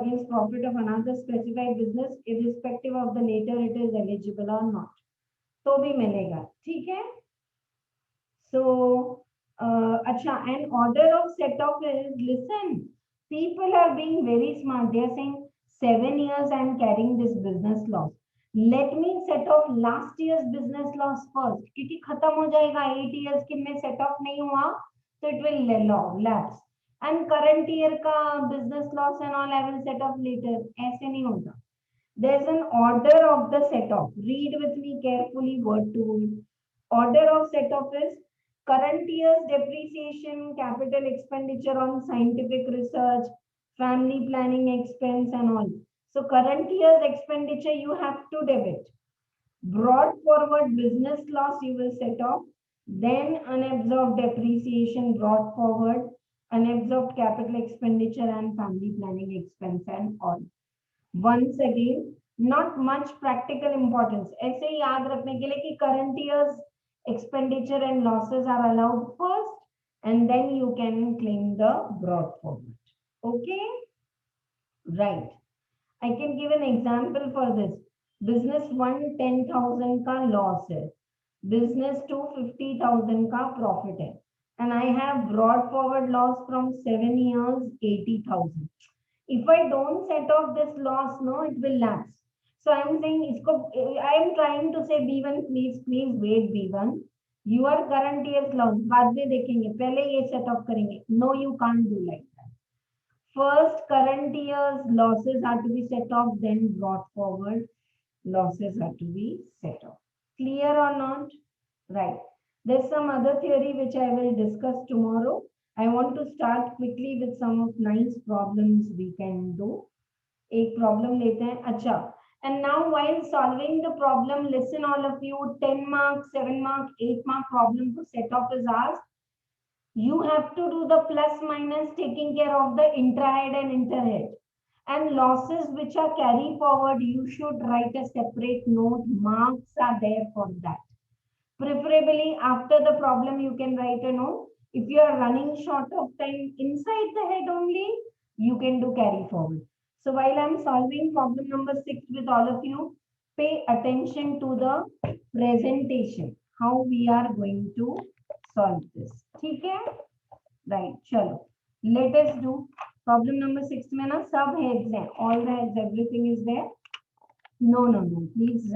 against profit of another specified business irrespective of the later it is eligible or not. तो भी मिलेगा, ठीक है. So अच्छा, an order of set off is, listen, people are being very smart. They are saying 7 years I am carrying this business loss, let me set off last year's business loss first, क्योंकि खत्म हो जाएगा 8 years के में set off नहीं हुआ तो it will lapse, and current year का business loss and all I will set off later. ऐसे नहीं होता. There's an order of the set off. Read with me carefully word to word. Order of set off is current year's depreciation, capital expenditure on scientific research, family planning expense and all. So current year's expenditure you have to debit. Brought forward business loss you will set off. Then unabsorbed depreciation brought forward, unabsorbed capital expenditure and family planning expense and all. Once again, not much practical importance. ऐसे ही याद रखने के लिए कि current year's expenditure and losses are allowed first, and then you can claim the brought forward. Okay, right. I can give an example for this. Business 1 10,000 का loss है, business 2 50,000 का profit है, and I have brought forward loss from 7 years 80,000. If I don't set off this loss, no, it will lapse. So I am saying, I am trying to say B1, please wait B1. Your current year's loss, बाद में देखेंगे, पहले ये set off करेंगे. No, you can't do like that. First, current year's losses are to be set off, then brought forward losses are to be set off. Clear or not? Right. There's some other theory which I will discuss tomorrow. I want to start quickly with some of nice problems we can do. एक problem लेते हैं. अच्छा. And now while solving the problem, listen all of you, 10 mark, 7 mark, 8 mark problem for set off is asked. You have to do the plus minus taking care of the intrahead and interhead. And losses which are carry forward, you should write a separate note. Marks are there for that. Preferably after the problem, you can write a note. If you are running short of time inside the head only, you can do carry forward. So while I'm solving problem number 6 with all of you, pay attention to the presentation, how we are going to solve this. Okay? Right, chalo. Let us do problem number 6 में ना सब heads हैं, all the heads, everything is there. No, please,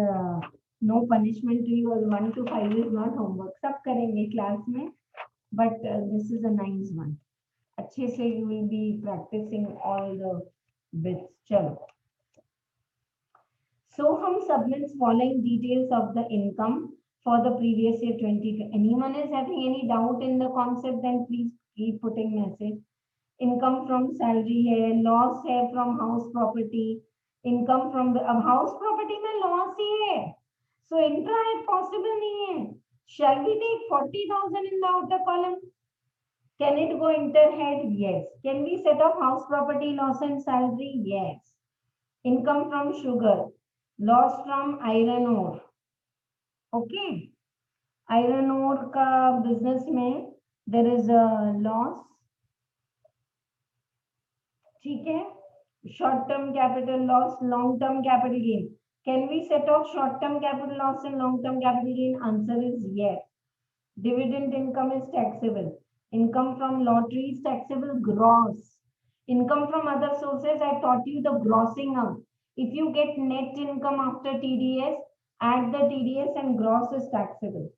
no punishment to you. 1 to 5 is not homework. सब करेंगे class में, but this is a nice one. अच्छे से you will be practicing all the bits. चलो. So हम submits following details of the income for the previous year 20. Anyone is having any doubt in the concept? Then please keep putting message. Income from salary है, loss है from house property, income from the house property में loss ही है, so intra है possible नहीं है. Shall we take 40,000 in the outer column? Can it go interhead? Yes. Can we set off house property loss and salary? Yes. Income from sugar, loss from iron ore. Okay. Iron ore का business में there is a loss. ठीक है. Short term capital loss, long term capital gain. Can we set off short term capital loss and long term capital gain? Answer is yes. Dividend income is taxable. Income from lottery is taxable gross. Income from other sources, I taught you the grossing out. If you get net income after TDS, add the TDS and gross is taxable.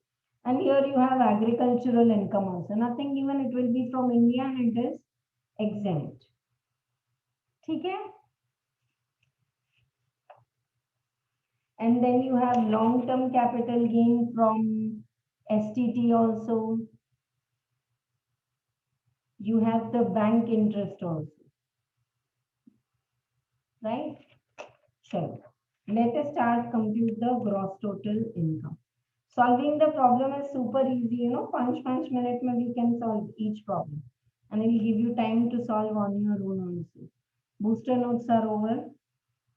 And here you have agricultural income also. Nothing given, it will be from India and it is exempt. ठीक है. And then you have long-term capital gain from STT also. You have the bank interest also, right? Sure. Let us start compute the gross total income. Solving the problem is super easy, you know, 5 minutes mein we can solve each problem. And it will give you time to solve on your own also. Booster notes are over.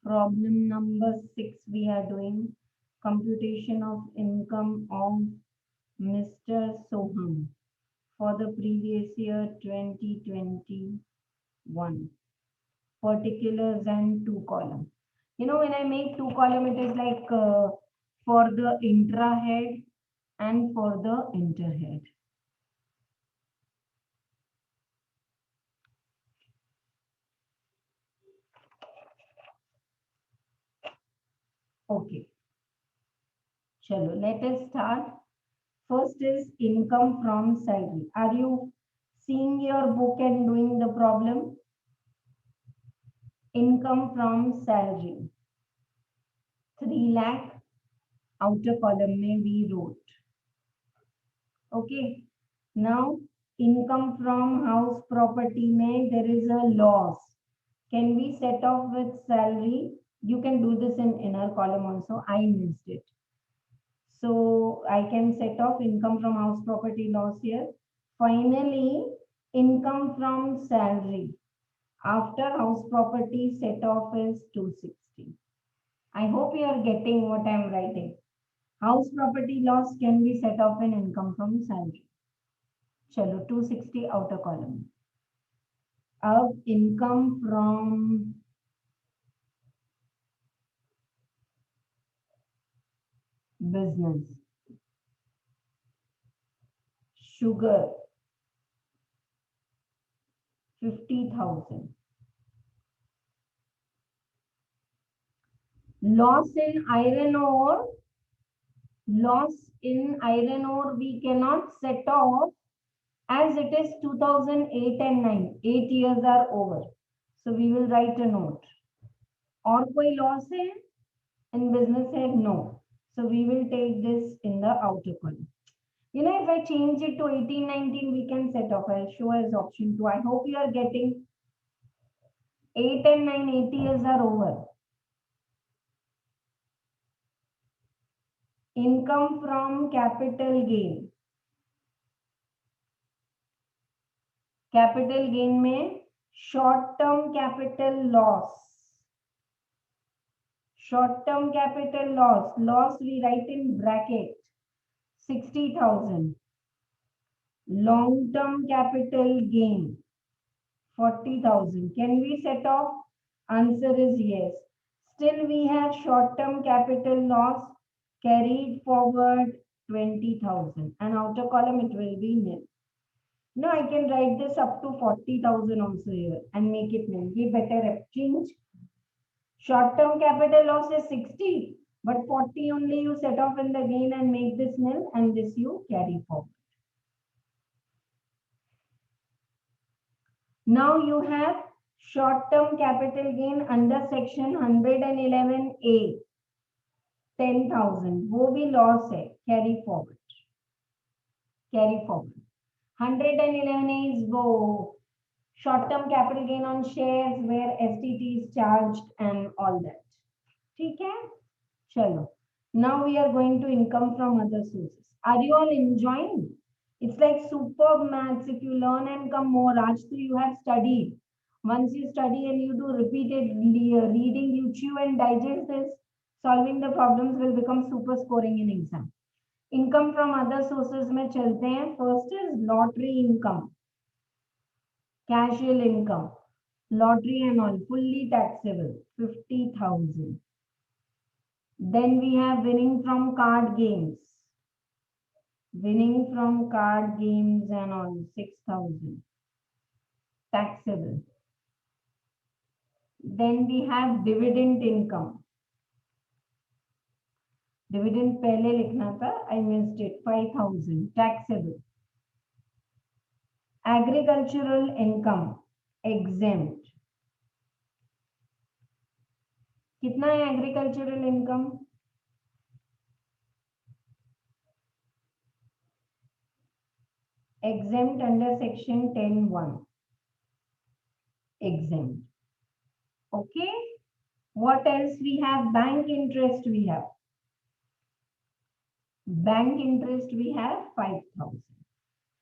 Problem number 6 we are doing. Computation of income of Mr. Soham for the previous year 2021. Particulars and 2 column. You know, when I make 2 column, it is like for the intra head and for the inter head. Okay. Chalo, let us start. First is income from salary. Are you seeing your book and doing the problem? Income from salary. 3 lakh. Outer column mein we wrote. Okay. Now, income from house property mein there is a loss. Can we set off with salary? You can do this in inner column also. I missed it. So I can set off income from house property loss here. Finally, income from salary. After house property set off is 260. I hope you are getting what I am writing. House property loss can be set off in income from salary. Chalo, 260 outer column. अब income from business. Sugar, 50,000. Loss in iron ore. Loss in iron ore we cannot set off as it is 2008 and 9. 8 years are over. So we will write a note. Or koi loss hai in business head? No. So we will take this in the outer column. You know, if I change it to 18, 19, we can set off. I'll show as option 2. I hope you are getting 8 and 9, 8 years are over. Income from capital gain. Capital gain में short term capital loss. Short term capital loss. Loss we write in bracket. 60,000. Long term capital gain. 40,000. Can we set off? Answer is yes. Still we have short term capital loss carried forward 20,000. And outer column it will be nil. Now I can write this up to 40,000 also here and make it nil. Ye better change. Short term capital loss is 60, but 40 only you set off in the gain and make this nil, and this you carry forward. Now you have short term capital gain under section 111A. 10,000. वो भी loss है. Carry forward. Carry forward. 111 is वो short-term capital gain on shares where STT is charged and all that. ठीक है? चलो. Now we are going to income from other sources. Are you all enjoying? It's like superb maths. If you learn and come more, Raj, you have studied. Once you study and you do repeated reading, you chew and digest this, solving the problems will become super scoring in exam. Income from other sources में चलते हैं. First is lottery income. Casual income, lottery and all, fully taxable, 50,000. Then we have winning from card games. Winning from card games and all, 6,000. Taxable. Then we have dividend income. Dividend पहले लिखना था, I missed it, 5,000. Taxable. Agricultural income, exempt. कितना है agricultural income? exempt under section 10(1). Exempt. Okay. What else we have? Bank interest we have. Bank interest we have 5,000.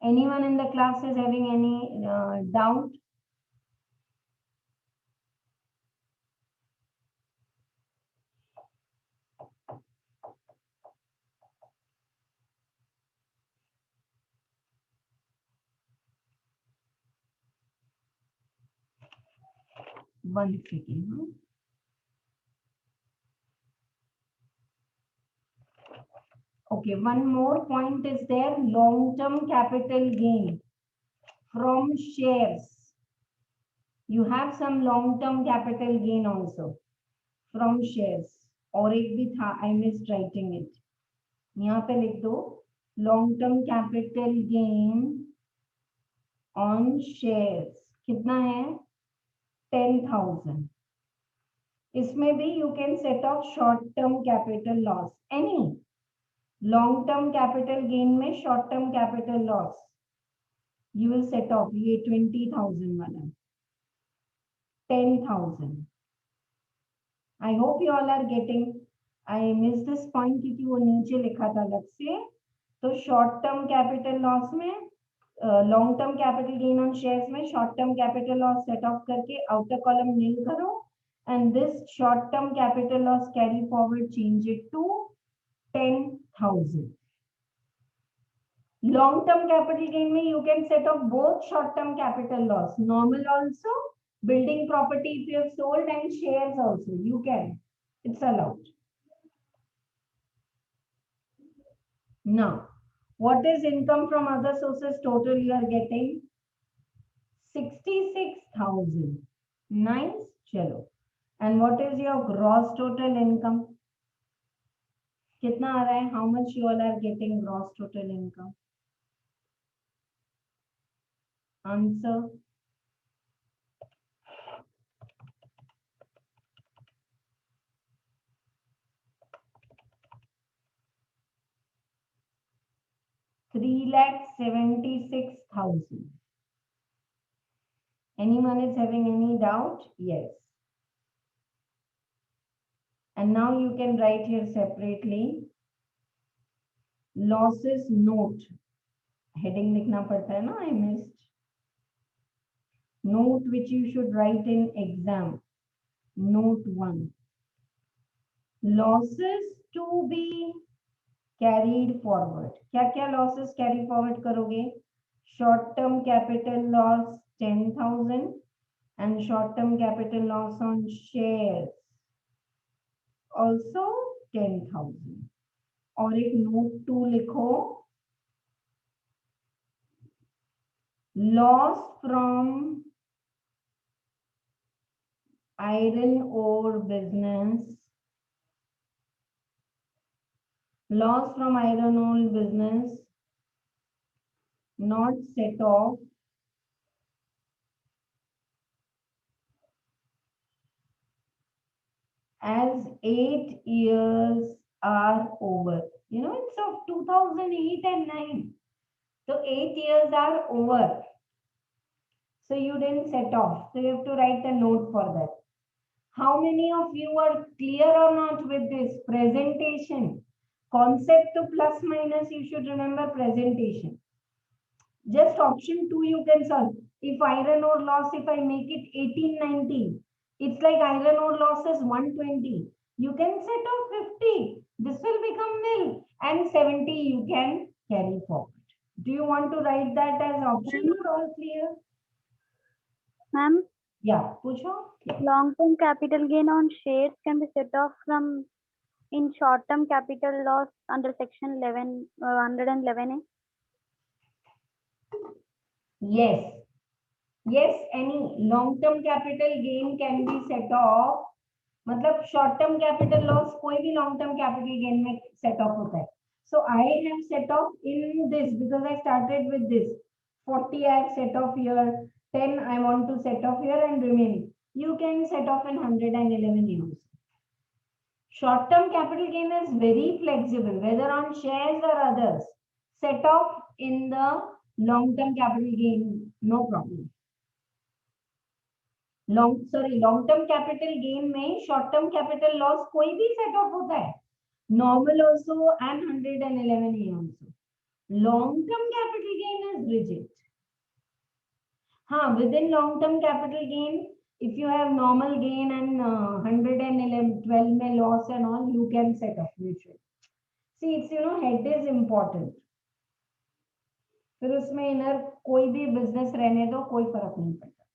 Anyone in the class is having any doubt? One second. Huh? Okay, one more point is there, long-term capital gain from shares. You have some long-term capital gain also from shares. और एक भी था, I missed writing it. यहाँ पे लिख दो long-term capital gain on shares. कितना है? 10,000. इसमें भी you can set off short-term capital loss. Any long-term capital gain में short-term capital loss you will set off. ये 20,000 वाला 10,000. I hope you all are getting. I missed this point क्योंकि वो नीचे लिखा था अलग से. तो short-term capital loss में long-term capital gain on shares में short-term capital loss set off करके outer column nil करो, and this short-term capital loss carry forward change it to 10,000. Long-term capital gain में you can set off both short-term capital loss, normal also, building property if you have sold, and shares also. You can. It's allowed. Now, what is income from other sources total you are getting? 66,000. Nice. Chalo. And what is your gross total income? कितना आ रहा है? How much you all are getting gross total income? Answer. $3,76,000. Anyone is having any doubt? Yes. And now you can write here separately. Losses note. Heading लिखना पड़ता है ना? I missed. Note which you should write in exam. Note 1. Losses to be carried forward. क्या losses carry forward करोगे? Short term capital loss 10,000 and short term capital loss on shares also 10,000. और एक note 2 लिखो. Loss from iron ore business. Loss from iron ore business not set off as 8 years are over. You know, it's of 2008 and 9. So 8 years are over. So you didn't set off. So you have to write a note for that. How many of you are clear or not with this presentation? Concept to plus minus, you should remember presentation. Just option 2 you can solve. If iron ore loss, if I make it 1819, it's like iron ore loss is 120. You can set off 50. This will become nil. And 70 you can carry forward. Do you want to write that as option or all clear? Ma'am? Yeah, पूछो. Long-term capital gain on shares can be set off from in short-term capital loss under section 111A. Yes. Yes, any long-term capital gain can be set off. मतलब short-term capital loss कोई भी long-term capital gain में set off होता है. So I have set off in this because I started with this. 40 I have set off here. 10 I want to set off here and remaining. You can set off in 111 years. Short-term capital gain is very flexible, whether on shares or others. Set off in the long-term capital gain, no problem. long term capital gain में short term capital loss कोई भी set off होता है, normal also and 111A also. Long term capital gain is rigid. हाँ, within long term capital gain, if you have normal gain and 112 में loss and all, you can set off mutual. See, it's head is important. फिर उसमें inner कोई भी business रहने दो, कोई फर्क नहीं पड़ता.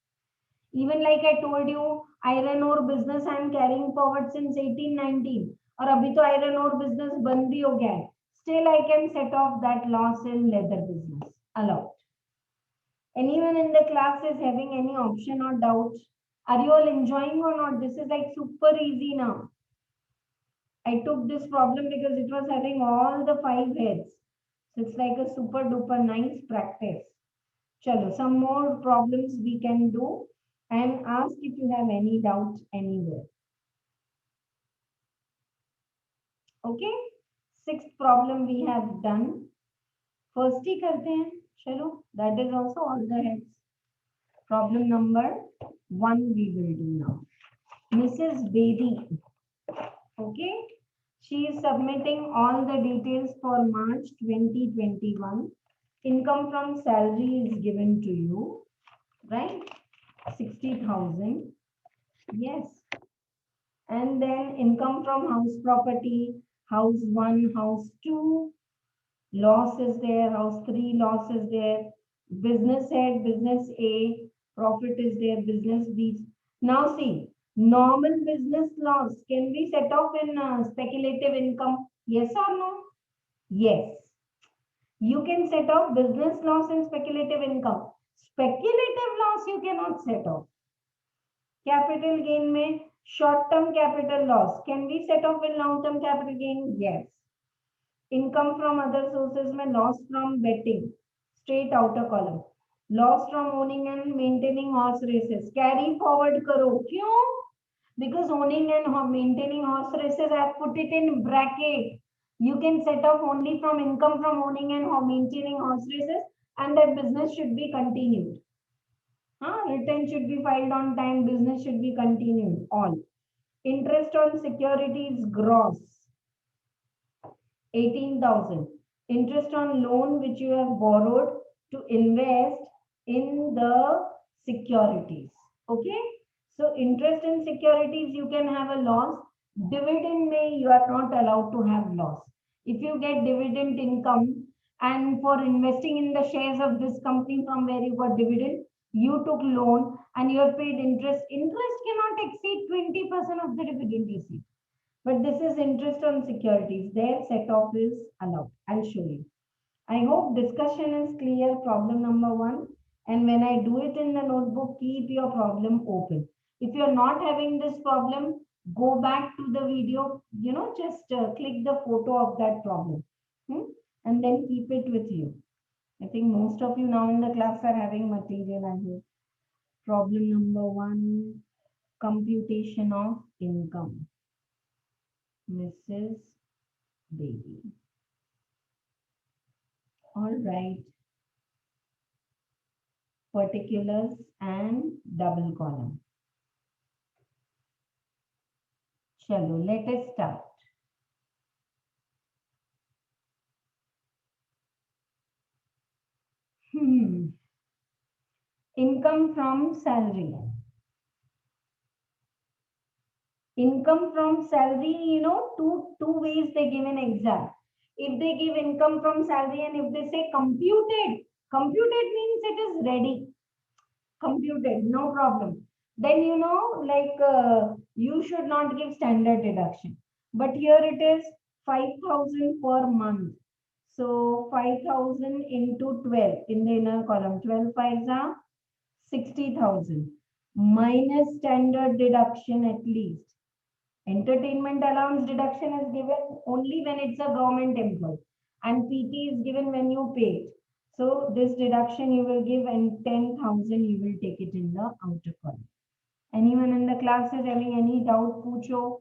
Even like I told you, iron ore business I am carrying forward since 1819. और अभी तो iron ore business बंद भी हो गया है. Still I can set off that loss in leather business. Allowed. Anyone in the class is having any option or doubt? Are you all enjoying or not? This is like super easy now. I took this problem because it was having all the 5 heads. So it's like a super duper nice practice. Chalo, some more problems we can do. And ask if you have any doubts anywhere. Okay, 6th problem we have done. First ही करते हैं, चलो, that is also all the heads. Problem number 1 we will do now. Mrs. Bedi, okay, she is submitting all the details for March 2021. Income from salary is given to you, right? 60,000. Yes. And then income from house property, house 1, house 2, loss is there, house 3, loss is there, business head, business A, profit is there, business B. Now see, normal business loss, can we set off in speculative income? Yes or no? Yes. You can set off business loss and speculative income. Speculative loss you cannot set off. Capital gain में short-term capital loss. Can we set off in long-term capital gain? Yes. Income from other sources में loss from betting. Straight outer column. Loss from owning and maintaining horse races. Carry forward करो. क्यों? Because owning and maintaining horse races, I have put it in bracket. You can set off only from income from owning and maintaining horse races, and that business should be continued. Return should be filed on time, business should be continued, all. Interest on securities gross, 18,000. Interest on loan which you have borrowed to invest in the securities, okay? So interest in securities, you can have a loss. Dividend may, you are not allowed to have loss. If you get dividend income and for investing in the shares of this company from where you got dividend, you took loan and you have paid interest. Interest cannot exceed 20% of the dividend receipt. But this is interest on securities. Their set off is allowed. I'll show you. I hope discussion is clear. Problem number 1. And when I do it in the notebook, keep your problem open. If you're not having this problem, go back to the video, just click the photo of that problem. And then keep it with you. I think most of you now in the class are having material. I hope. Problem number 1, computation of income. Mrs. Baby. All right. Particulars and double column. Chalo, let us start. Income from salary. Income from salary, two ways they give an exam. If they give income from salary and if they say computed means it is ready. Computed, no problem. Then, you should not give standard deduction. But here it is 5,000 per month. So 5,000 into 12 in the inner column. 12 5s are 60,000 minus standard deduction at least. Entertainment allowance deduction is given only when it's a government employee, and PT is given when you pay it. So this deduction you will give, and 10,000 you will take it in the outer column. Anyone in the class is having any doubt? Pucho.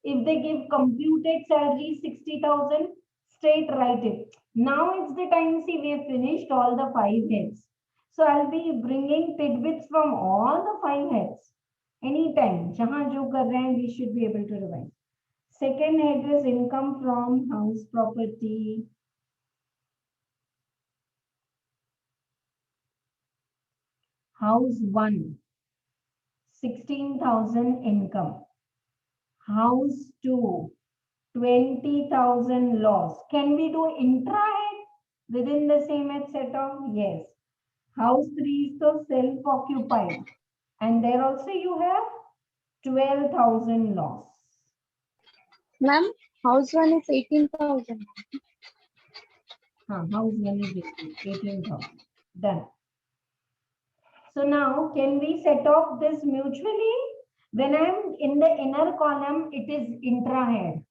If they give computed salary 60,000, straight write it. Now it's the time, see, we have finished all the 5 heads. So I'll be bringing tidbits from all the 5 heads. Anytime, jahan jo kar rahe hain, we should be able to revise. Second head is income from house property. House 1, 16,000 income. House 2, 20,000 loss. Can we do intra-head within the same head set of? Yes. House 3 is so self-occupied. And there also you have 12,000 loss. Ma'am, house one is 18,000. House 1 is 18,000. Done. So now, can we set off this mutually? When I'm in the inner column, it is intra-head.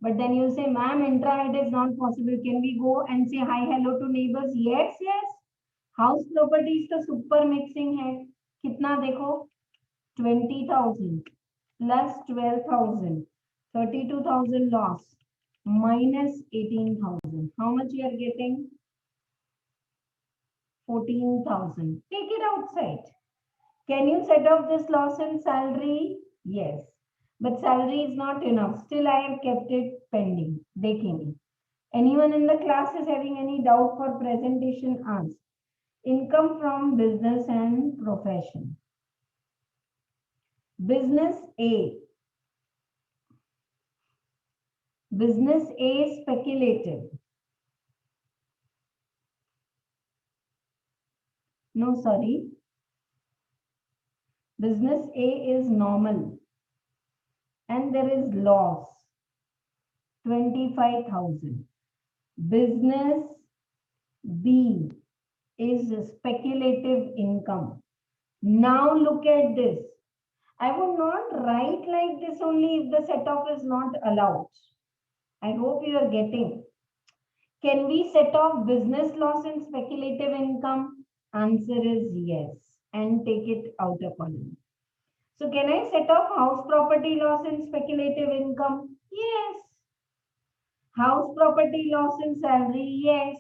But then you say, ma'am, intra-head is not possible. Can we go and say hi, hello to neighbors? Yes, yes. House property is the super mixing head. Kitna dekho? 20,000 plus 12,000. 32,000 loss minus 18,000. How much you are getting? 14,000. Take it outside. Can you set off this loss in salary? Yes. But salary is not enough. Still, I have kept it pending. Dekhenge. Anyone in the class is having any doubt for presentation? Ask. Income from business and profession. Business A. Business A speculative. No, sorry. Business A is normal. And there is loss. 25,000. Business B is speculative income. Now look at this. I would not write like this only if the set off is not allowed. I hope you are getting. Can we set off business loss and speculative income? Answer is yes. And take it outer column. So can I set off house property loss and speculative income? Yes. House property loss and salary? Yes.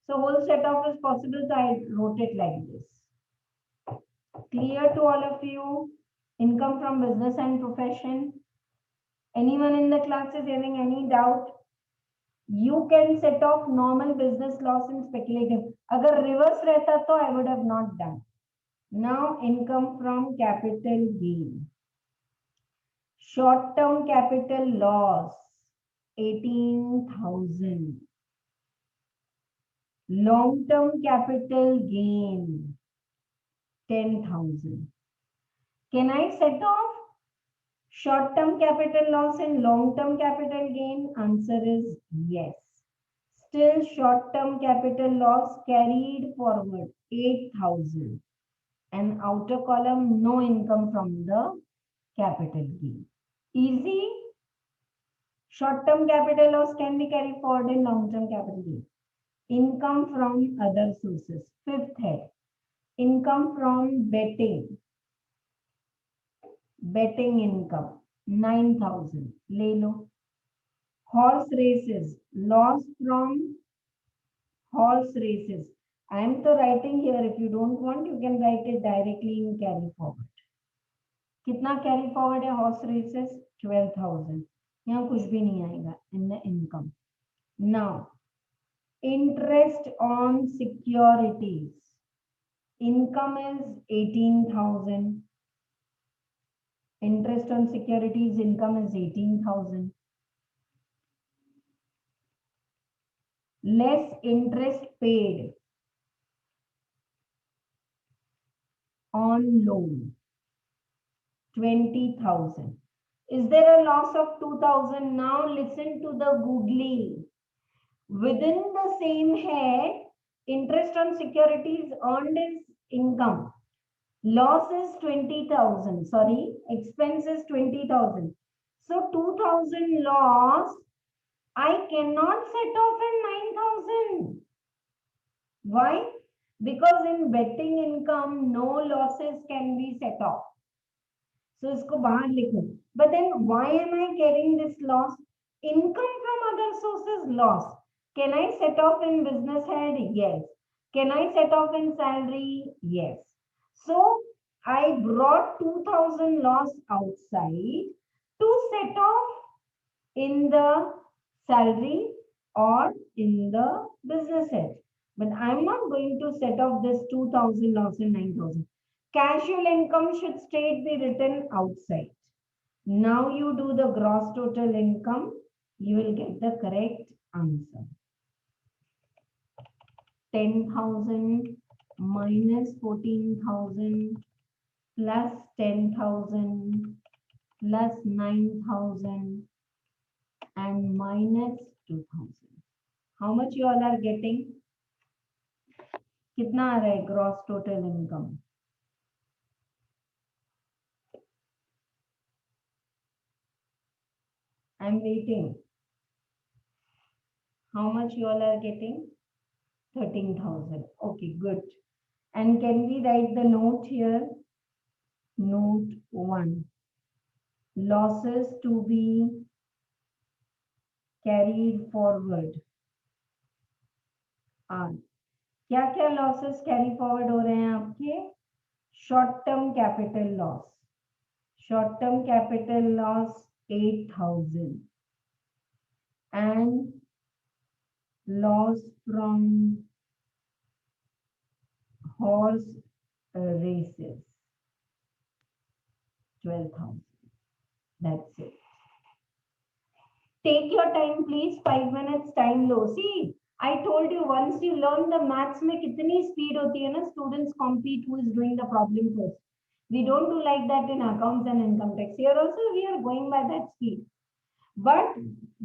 So whole set off is possible. So I wrote it like this. Clear to all of you? Income from business and profession. Anyone in the class is having any doubt? You can set off normal business loss and speculative. Agar reverse rehta to I would have not done. Now income from capital gain. Short-term capital loss 18,000. Long-term capital gain 10,000. Can I set off short-term capital loss and long-term capital gain? Answer is yes. Still short-term capital loss carried forward 8,000. And outer column, no income from the capital gain. Easy. Short-term capital loss can be carried forward in long-term capital gain. Income from other sources. Fifth head. Income from betting. Betting income. 9,000. Le lo. Horse races. Loss from horse races. I am to writing here. If you don't want, you can write it directly in carry forward. कितना carry forward है horse races? 12,000. यहाँ कुछ भी नहीं आएगा in the income. Now, interest on securities. Income is 18,000. Interest on securities income is 18,000. Less interest paid on loan. 20,000. Is there a loss of 2,000? Now listen to the googly. Within the same head, interest on securities earned is income. Loss is 20,000. Sorry, expense is 20,000. So 2,000 loss, I cannot set off in 9,000. Why? Because in betting income, no losses can be set off. So इसको बाहर लिखो. But then why am I carrying this loss? Income from other sources loss. Can I set off in business head? Yes. Can I set off in salary? Yes. So I brought 2000 loss outside to set off in the salary or in the business head. But I'm not going to set off this 2000 loss in 9000. Casual income should straight be written outside. Now you do the gross total income, you will get the correct answer. 10,000 minus 14,000 plus 10,000 plus 9,000 and minus 2,000. How much you all are getting? कितना आ रहा है gross total income? I'm waiting. How much you all are getting? 13,000. Okay, good. And can we write the note here? Note 1. Losses to be carried forward are. क्या क्या losses carry forward हो रहे हैं आपके? Short term capital loss. Short term capital loss 8,000. And loss from horse races 12,000. That's it. Take your time, please. 5 minutes time low. See, I told you once you learn the maths में कितनी speed होती है ना, students compete who is doing the problem first. We don't do like that in accounts and income tax. Here also we are going by that speed. But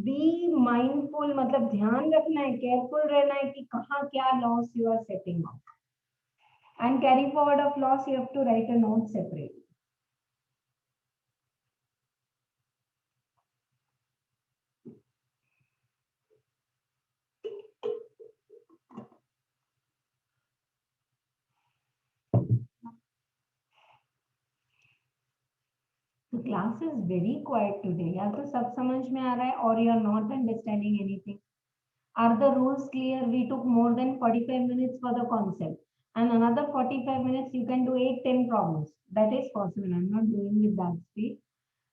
be mindful, मतलब ध्यान रखना है, careful रहना है कि कहाँ क्या loss you are setting off. And carry forward of loss, you have to write a note separately. The class is very quiet today. या तो सब समझ में आ रहा है or you are not understanding anything. Are the rules clear? We took more than 45 minutes for the concept. And another 45 minutes, you can do 8-10 problems. That is possible. I'm not doing with that speed.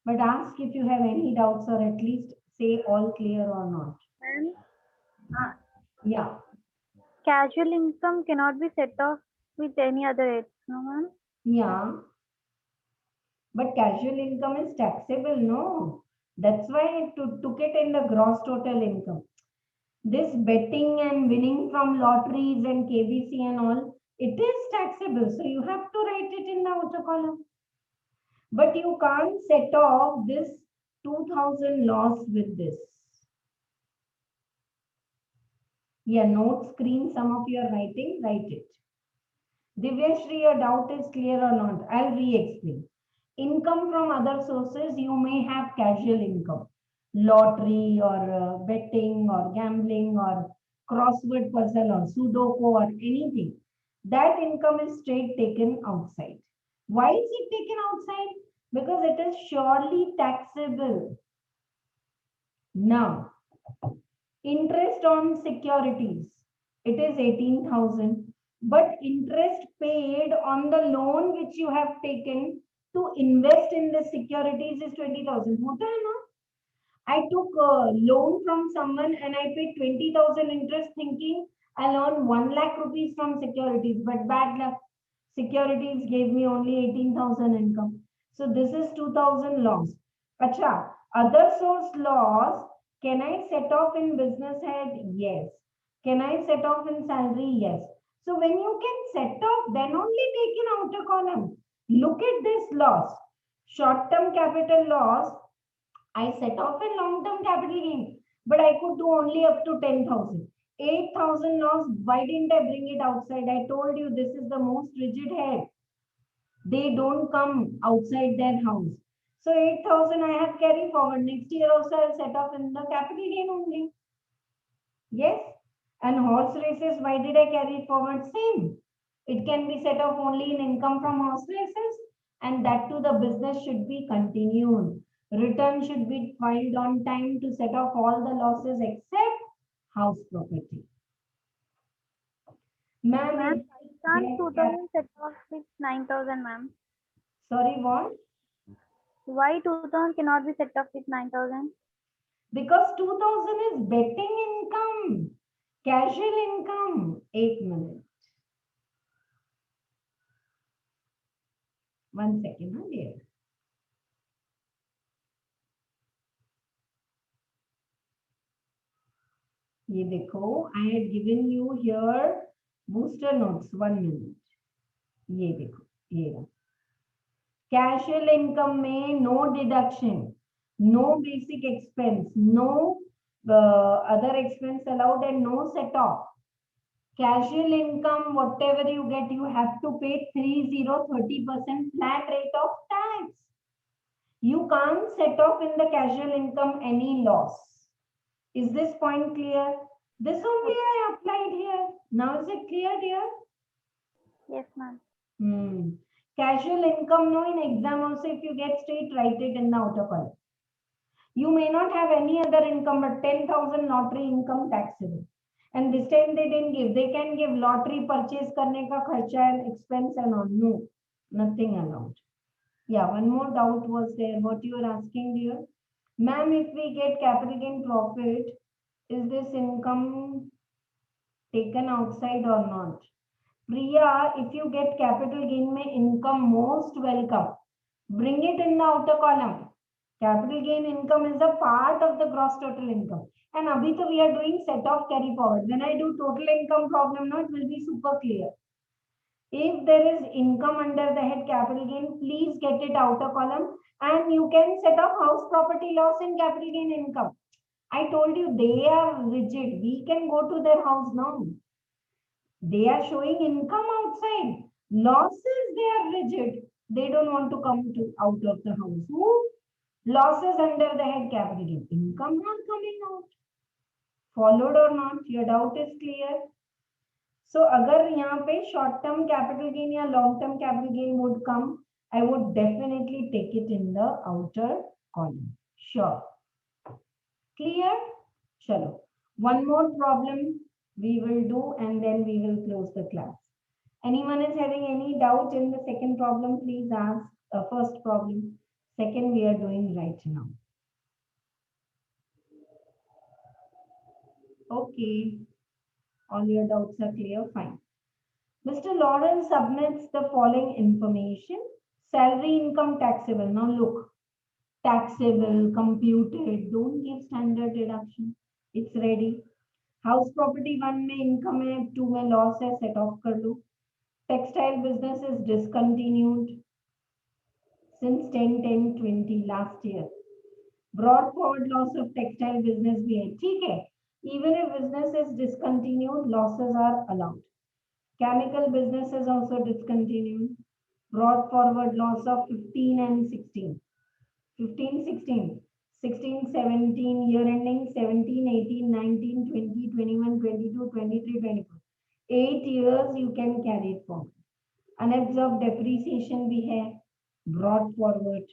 But ask if you have any doubts or at least say all clear or not. Yeah. Casual income cannot be set off with any other rates, no ma'am? Yeah. But casual income is taxable, no? That's why I took it in the gross total income. This betting and winning from lotteries and KBC and all, it is taxable. So you have to write it in the outer column. But you can't set off this 2000 loss with this. Yeah, note screen, some of you are writing, write it. Divyashri, your doubt is clear or not? I'll re-explain. Income from other sources, you may have casual income, lottery or betting or gambling or crossword puzzle or Sudoku or anything. That income is straight taken outside. Why is it taken outside? Because it is surely taxable. Now, interest on securities, it is 18,000, but interest paid on the loan which you have taken to invest in the securities is 20,000. होता है ना? I took a loan from someone and I paid 20,000 interest thinking I'll earn 1 lakh rupees from securities, but bad luck. Securities gave me only 18,000 income. So this is 2,000 loss. Acha, other source loss, can I set off in business head? Yes. Can I set off in salary? Yes. So when you can set off, then only take in outer column. Look at this loss. Short-term capital loss, I set off a long-term capital gain, but I could do only up to 10,000. 8,000 loss, why didn't I bring it outside? I told you this is the most rigid head. They don't come outside their house. So 8,000 I have carried forward. Next year also I'll set off in the capital gain only. Yes. And horse races, why did I carry it forward? Same. It can be set off only in income from horse races. and that too the business should be continued. Return should be filed on time to set off all the losses except house property. Ma'am, Ma'am, if why we can't 2000 set off with 9000, ma'am? sorry, what? Why 2000 cannot be set off with 9000? Because 2000 is betting income, casual income. 8 minutes. 1 second, huh, dear. ये देखो, I had given you here booster notes. 1 minute. ये देखो, ये रहा. Casual income में no deduction, no basic expense, no other expense allowed, and no set off. Casual income, whatever you get, you have to pay 30% flat rate of tax. You can't set off in the casual income any loss. Is this point clear? This only I applied here. Now is it clear, dear? Yes, ma'am. Casual income, no, in exam also, if you get straight, write it in the outer column. You may not have any other income, but 10,000 lottery income taxable. And this time they didn't give. They can give lottery purchase karne ka kharcha and expense and all. No, nothing allowed. Yeah, one more doubt was there. What you are asking, dear? Ma'am, if we get capital gain profit, is this income taken outside or not? Priya, if you get capital gain mein income, most welcome. Bring it in the outer column. Capital gain income is a part of the gross total income. And abhi to we are doing set off carry forward. When I do total income problem, no, it will be super clear. If there is income under the head capital gain, please get it outer column, and you can set off house property loss in capital gain income. I told you they are rigid. We can go to their house now. They are showing income outside. Losses, they are rigid. They don't want to come to out of the house. Who? Losses under the head capital gain. Income not coming out. Followed or not? Your doubt is clear. So अगर यहाँ पे short term capital gain या long term capital gain would come, I would definitely take it in the outer column. Sure. Clear? Chalo. One more problem we will do and then we will close the class. Anyone is having any doubt in the second problem, please ask. First problem. Second we are doing right now. Okay. All your doubts are clear, fine. Mr. Lawrence submits the following information. Salary income taxable. Now look, taxable, computed, don't give standard deduction. It's ready. House property 1 में income है, 2 में loss है, set off कर लो. Textile business is discontinued since 10/10/20 last year. Brought forward loss of textile business भी है, ठीक है. Even if business is discontinued, losses are allowed. Chemical business is also discontinued. Brought forward loss of 15 and 16. 15, 16. 16, 17, year ending 17, 18, 19, 20, 21, 22, 23, 24. 8 years you can carry it forward. Unabsorbed depreciation भी है. Brought forward.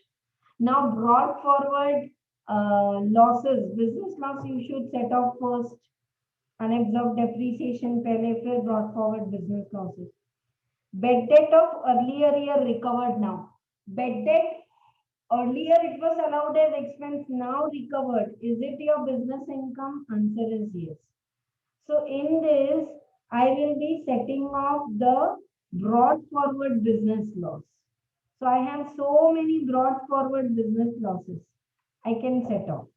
Now brought forward losses. Business loss you should set off first. Unabsorbed depreciation पहले, फिर brought forward business losses. Bad debt of earlier year recovered now. Bad debt earlier it was allowed as expense, now recovered. Is it your business income? Answer is yes. So in this, I will be setting off the brought forward business loss. So I have so many brought forward business losses I can set off.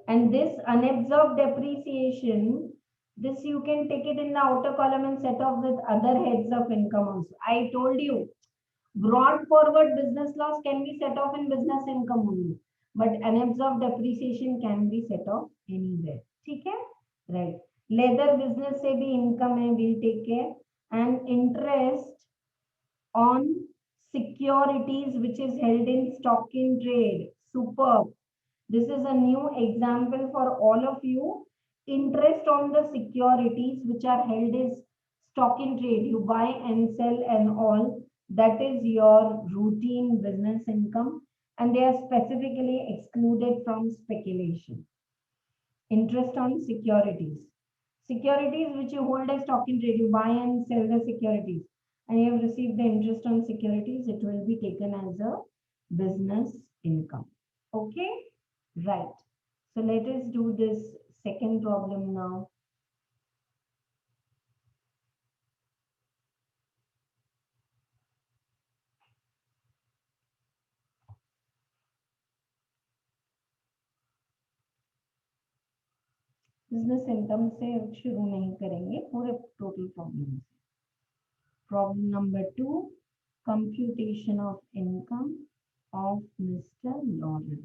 And this unabsorbed depreciation, this you can take it in the outer column and set off with other heads of income also. I told you, brought forward business loss can be set off in business income only, but unabsorbed depreciation can be set off anywhere. ठीक है? Right. Leather business से भी income है, we'll take care. And interest on securities which is held in stock in trade. Superb. This is a new example for all of you. Interest on the securities which are held as stock in trade. You buy and sell and all. That is your routine business income, and they are specifically excluded from speculation. Interest on securities. Securities which you hold as stock in trade, you buy and sell the securities, and you have received the interest on securities, it will be taken as a business income. Okay, right. So let us do this second problem now. Business income से शुरू नहीं करेंगे, पूरे total problem से. Problem number 2, computation of income of mister Laurel.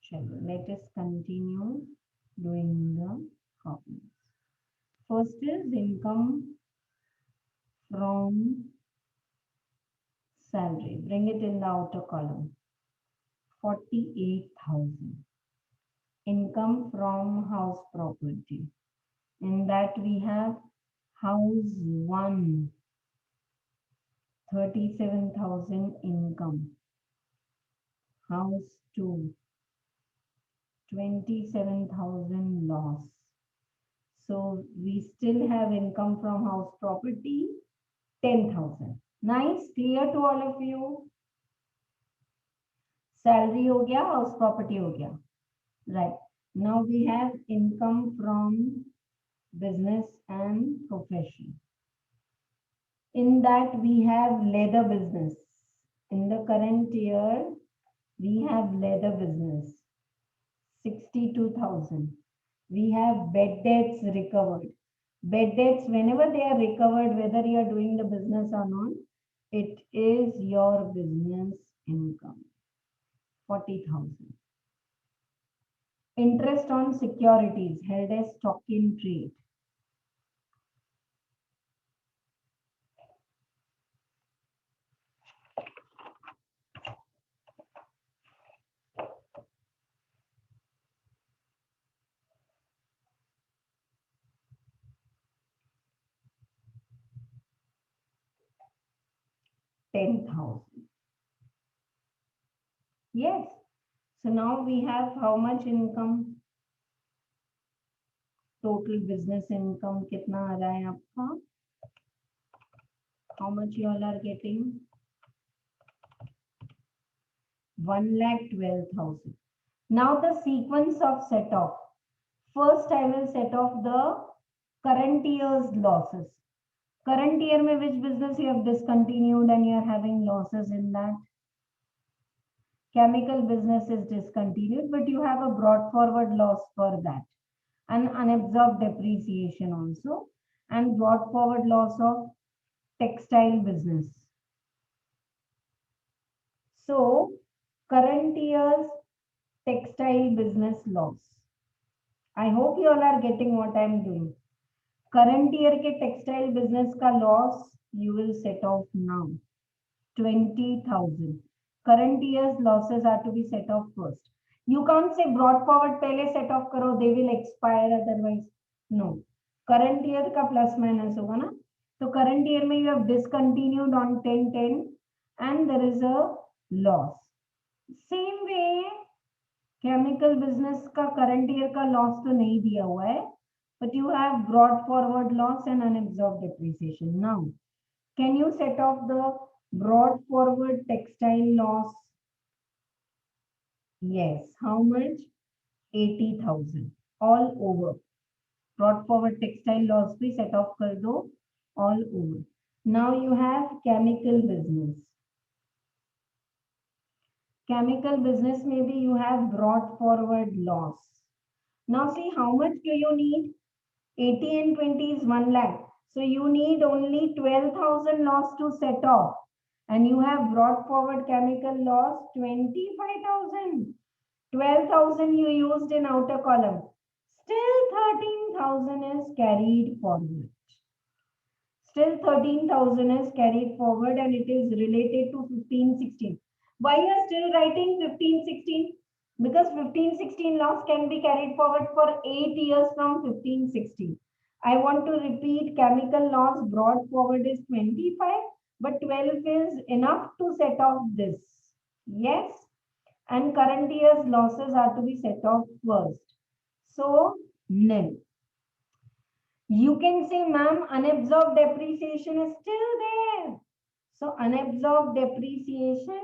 चलो let us continue doing the problems. First is income from salary. Bring it in the outer column. 48,000. Income from house property. In that we have house 1, 37,000 income. House 2, 27,000 loss. So we still have income from house property 10,000. Nice, clear to all of you? Salary हो गया, house property हो गया. Right. Now we have income from business and profession. In that we have leather business. In the current year, we have leather business, 62,000. We have bed debts recovered. Bed debts, whenever they are recovered, whether you are doing the business or not, it is your business income, 40,000. Interest on securities held as stock in trade. $10,000. Yes. So now we have how much income? Total business income कितना आ रहा है आपका? How much you all are getting? 1,12,000. Now the sequence of set off. First I will set off the current year's losses. Current year में which business you have discontinued and you are having losses in that? Chemical business is discontinued, but you have a brought forward loss for that. And unabsorbed depreciation also, and brought forward loss of textile business. So current year's textile business loss. I hope you all are getting what I am doing. Current year के textile business का loss you will set off now, 20,000. Current year's losses are to be set off first. You can't say brought forward पहले set off करो, they will expire otherwise. No. Current year का plus minus होगा ना. So current year में you have discontinued on 10/10 and there is a loss. Same way chemical business का current year का loss तो नहीं दिया हुआ है, but you have brought forward loss and unabsorbed depreciation. Now, can you set off the brought forward textile loss? Yes. How much? 80,000. All over. Brought forward textile loss भी set off कर दो, all over. Now you have chemical business. Chemical business maybe you have brought forward loss. Now see how much do you need? 80 and 20 is 1 lakh. So you need only 12,000 loss to set off. And you have brought forward chemical loss 25,000. 12,000 you used in outer column. Still 13,000 is carried forward. Still 13,000 is carried forward and it is related to 15-16. Why you are still writing 15-16? Because 15-16 loss can be carried forward for 8 years from 15-16. I want to repeat, chemical loss brought forward is 25, but 12 is enough to set off this. Yes. And current year's losses are to be set off first. So, nil. You can say, ma'am, unabsorbed depreciation is still there. So, unabsorbed depreciation,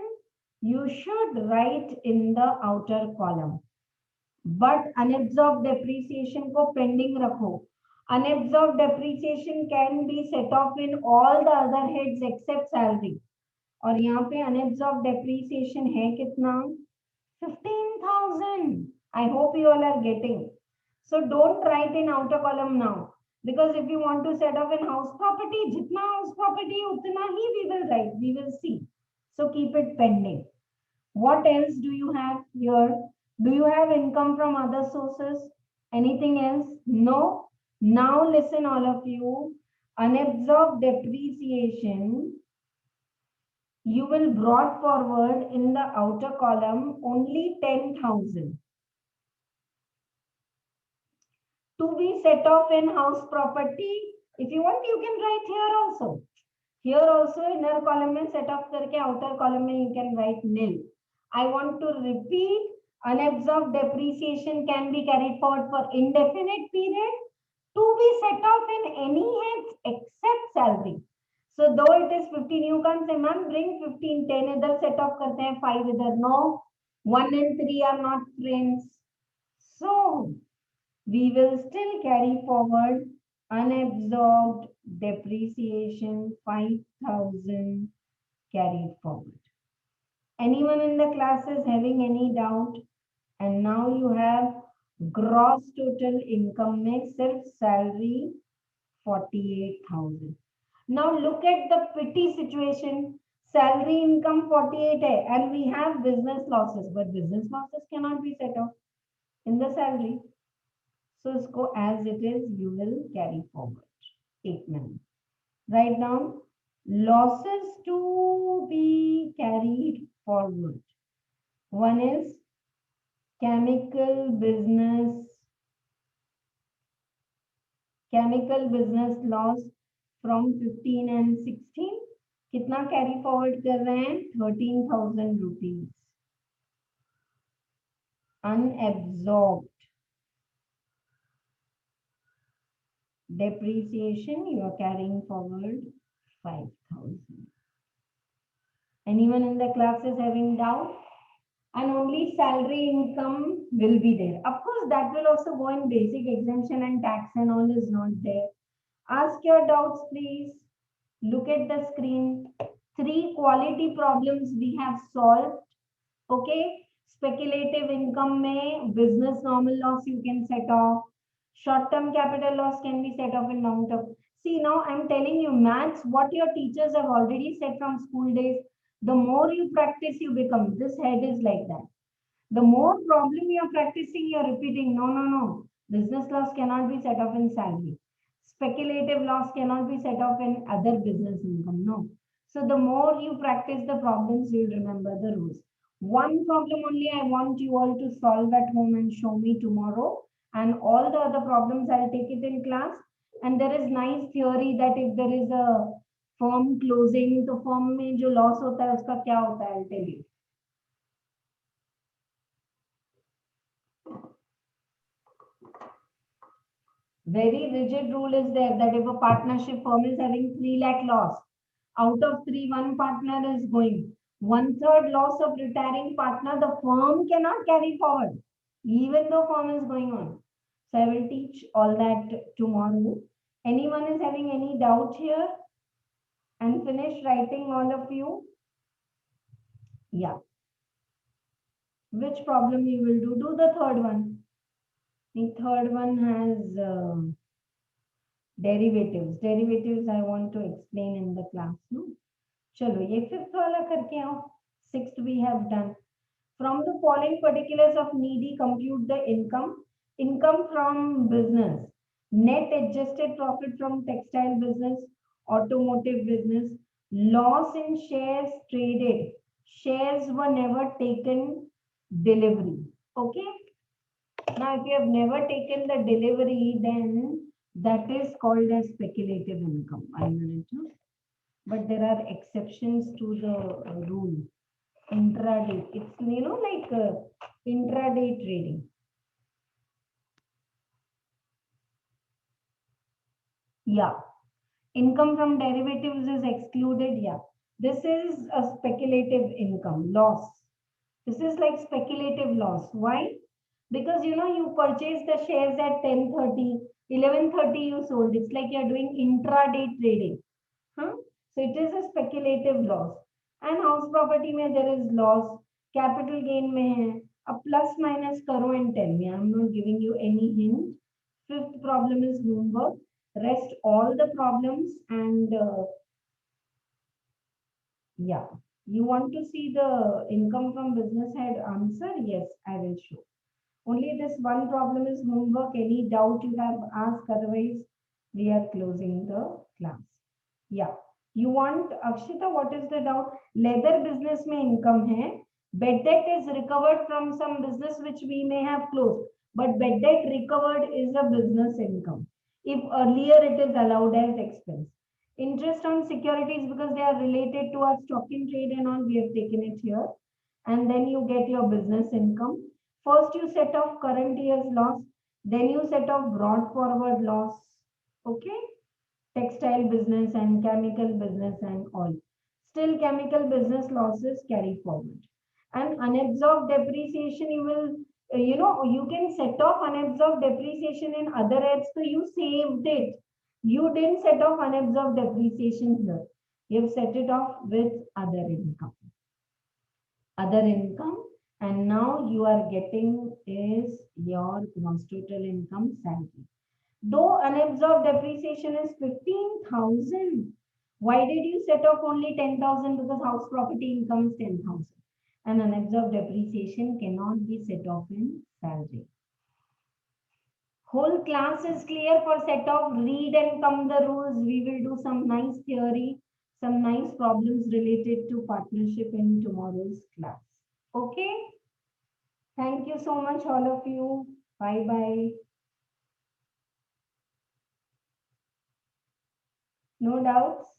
you should write in the outer column. But unabsorbed depreciation को pending रखो. Unabsorbed depreciation can be set off in all the other heads except salary. और यहाँ पे unabsorbed depreciation है कितना? 15,000. I hope you all are getting. So don't write in outer column now. Because if you want to set off in house property, jitna house property, utna hi we will write. We will see. So keep it pending. What else do you have here? Do you have income from other sources? Anything else? No. Now listen all of you. Unabsorbed depreciation, you will brought forward in the outer column only 10,000. To be set off in house property, if you want, you can write here also. Here also, inner column mein set off karke, outer column mein you can write nil. I want to repeat, unabsorbed depreciation can be carried forward for indefinite period to be set off in any heads except salary. So though it is 15, you can't say, ma'am, bring 15, 10 idhar set off karte hain, 5 idhar. No, 1 and 3 are not friends. So we will still carry forward unabsorbed depreciation 5,000 carried forward. Anyone in the class is having any doubt? And now you have gross total income में सिर्फ salary 48,000. Now look at the pity situation. Salary income 48 hai, and we have business losses, but business losses cannot be set off in the salary. So isko as it is, you will carry forward. 8 minutes. Write down losses to be carried forward. One is chemical business loss from 15 and 16. कितना carry forward कर रहे हैं? 13,000 rupees. Unabsorbed depreciation, you are carrying forward 5,000. Anyone in the class is having doubt? And only salary income will be there. Of course, that will also go in basic exemption, and tax and all is not there. Ask your doubts, please. Look at the screen. 3 quality problems we have solved. Okay. Speculative income may business normal loss you can set off. Short-term capital loss can be set off in long-term. See, now I'm telling you, maths, what your teachers have already said from school days, the more you practice, you become. This head is like that. The more problem you are practicing, you are repeating. No. Business loss cannot be set off in salary. Speculative loss cannot be set off in other business income. No. So the more you practice the problems, you'll remember the rules. One problem only I want you all to solve at home and show me tomorrow. And all the other problems, I'll take it in class. And there is nice theory that if there is a firm closing, तो firm में जो loss होता है उसका क्या होता है? I'll tell you. Very rigid rule is there that if a partnership firm is having 3 lakh loss, out of 3, one partner is going. 1/3 loss of retiring partner, the firm cannot carry forward, even though firm is going on. So I will teach all that tomorrow. Anyone is having any doubt here? And finish writing all of you? Yeah. Which problem you will do? Do the third one. The third one has derivatives. Derivatives I want to explain in the class. No? Chalo, ye fifth wala karke aao. Sixth we have done. From the following particulars of needy, compute the income. Income from business. Net adjusted profit from textile business, automotive business. Loss in shares traded. Shares were never taken delivery. Okay. Now, if you have never taken the delivery, then that is called as speculative income. 1 minute. but there are exceptions to the rule. Intraday, it's like intraday trading. Yeah, income from derivatives is excluded. Yeah, this is a speculative income loss. This is like speculative loss. Why? Because you purchased the shares at 10:30, 11:30 you sold. It's like you're doing intraday trading. Huh? So it is a speculative loss. And house property mein there is loss. Capital gain mein hai. A plus minus karo and tell me. I'm not giving you any hint. Fifth problem is homework. Rest all the problems and yeah. You want to see the income from business head answer? Yes, I will show. Only this one problem is homework. Any doubt you have, ask. Otherwise, we are closing the class. Yeah. You want, Akshita, what is the doubt? Leather business mein income hai. Bed debt is recovered from some business which we may have closed. But bed debt recovered is a business income. If earlier it is allowed as expense. Interest on securities because they are related to our stock in trade and all, we have taken it here. And then you get your business income. First, you set off current year's loss, then you set off brought forward loss. Okay, textile business and chemical business and all. Still, chemical business losses carry forward. And unabsorbed depreciation, you will, you can set off unabsorbed depreciation in other heads, so you saved it. You didn't set off unabsorbed depreciation here. You've set it off with other income. Other income, and now you are getting is your gross total income salary. Though unabsorbed depreciation is 15,000, why did you set off only 10,000? Because house property income is 10,000 and unabsorbed depreciation cannot be set off in salary. Whole class is clear for set off. Read and come the rules. We will do some nice theory, some nice problems related to partnership in tomorrow's class. Okay. Thank you so much, all of you. Bye bye. No doubts?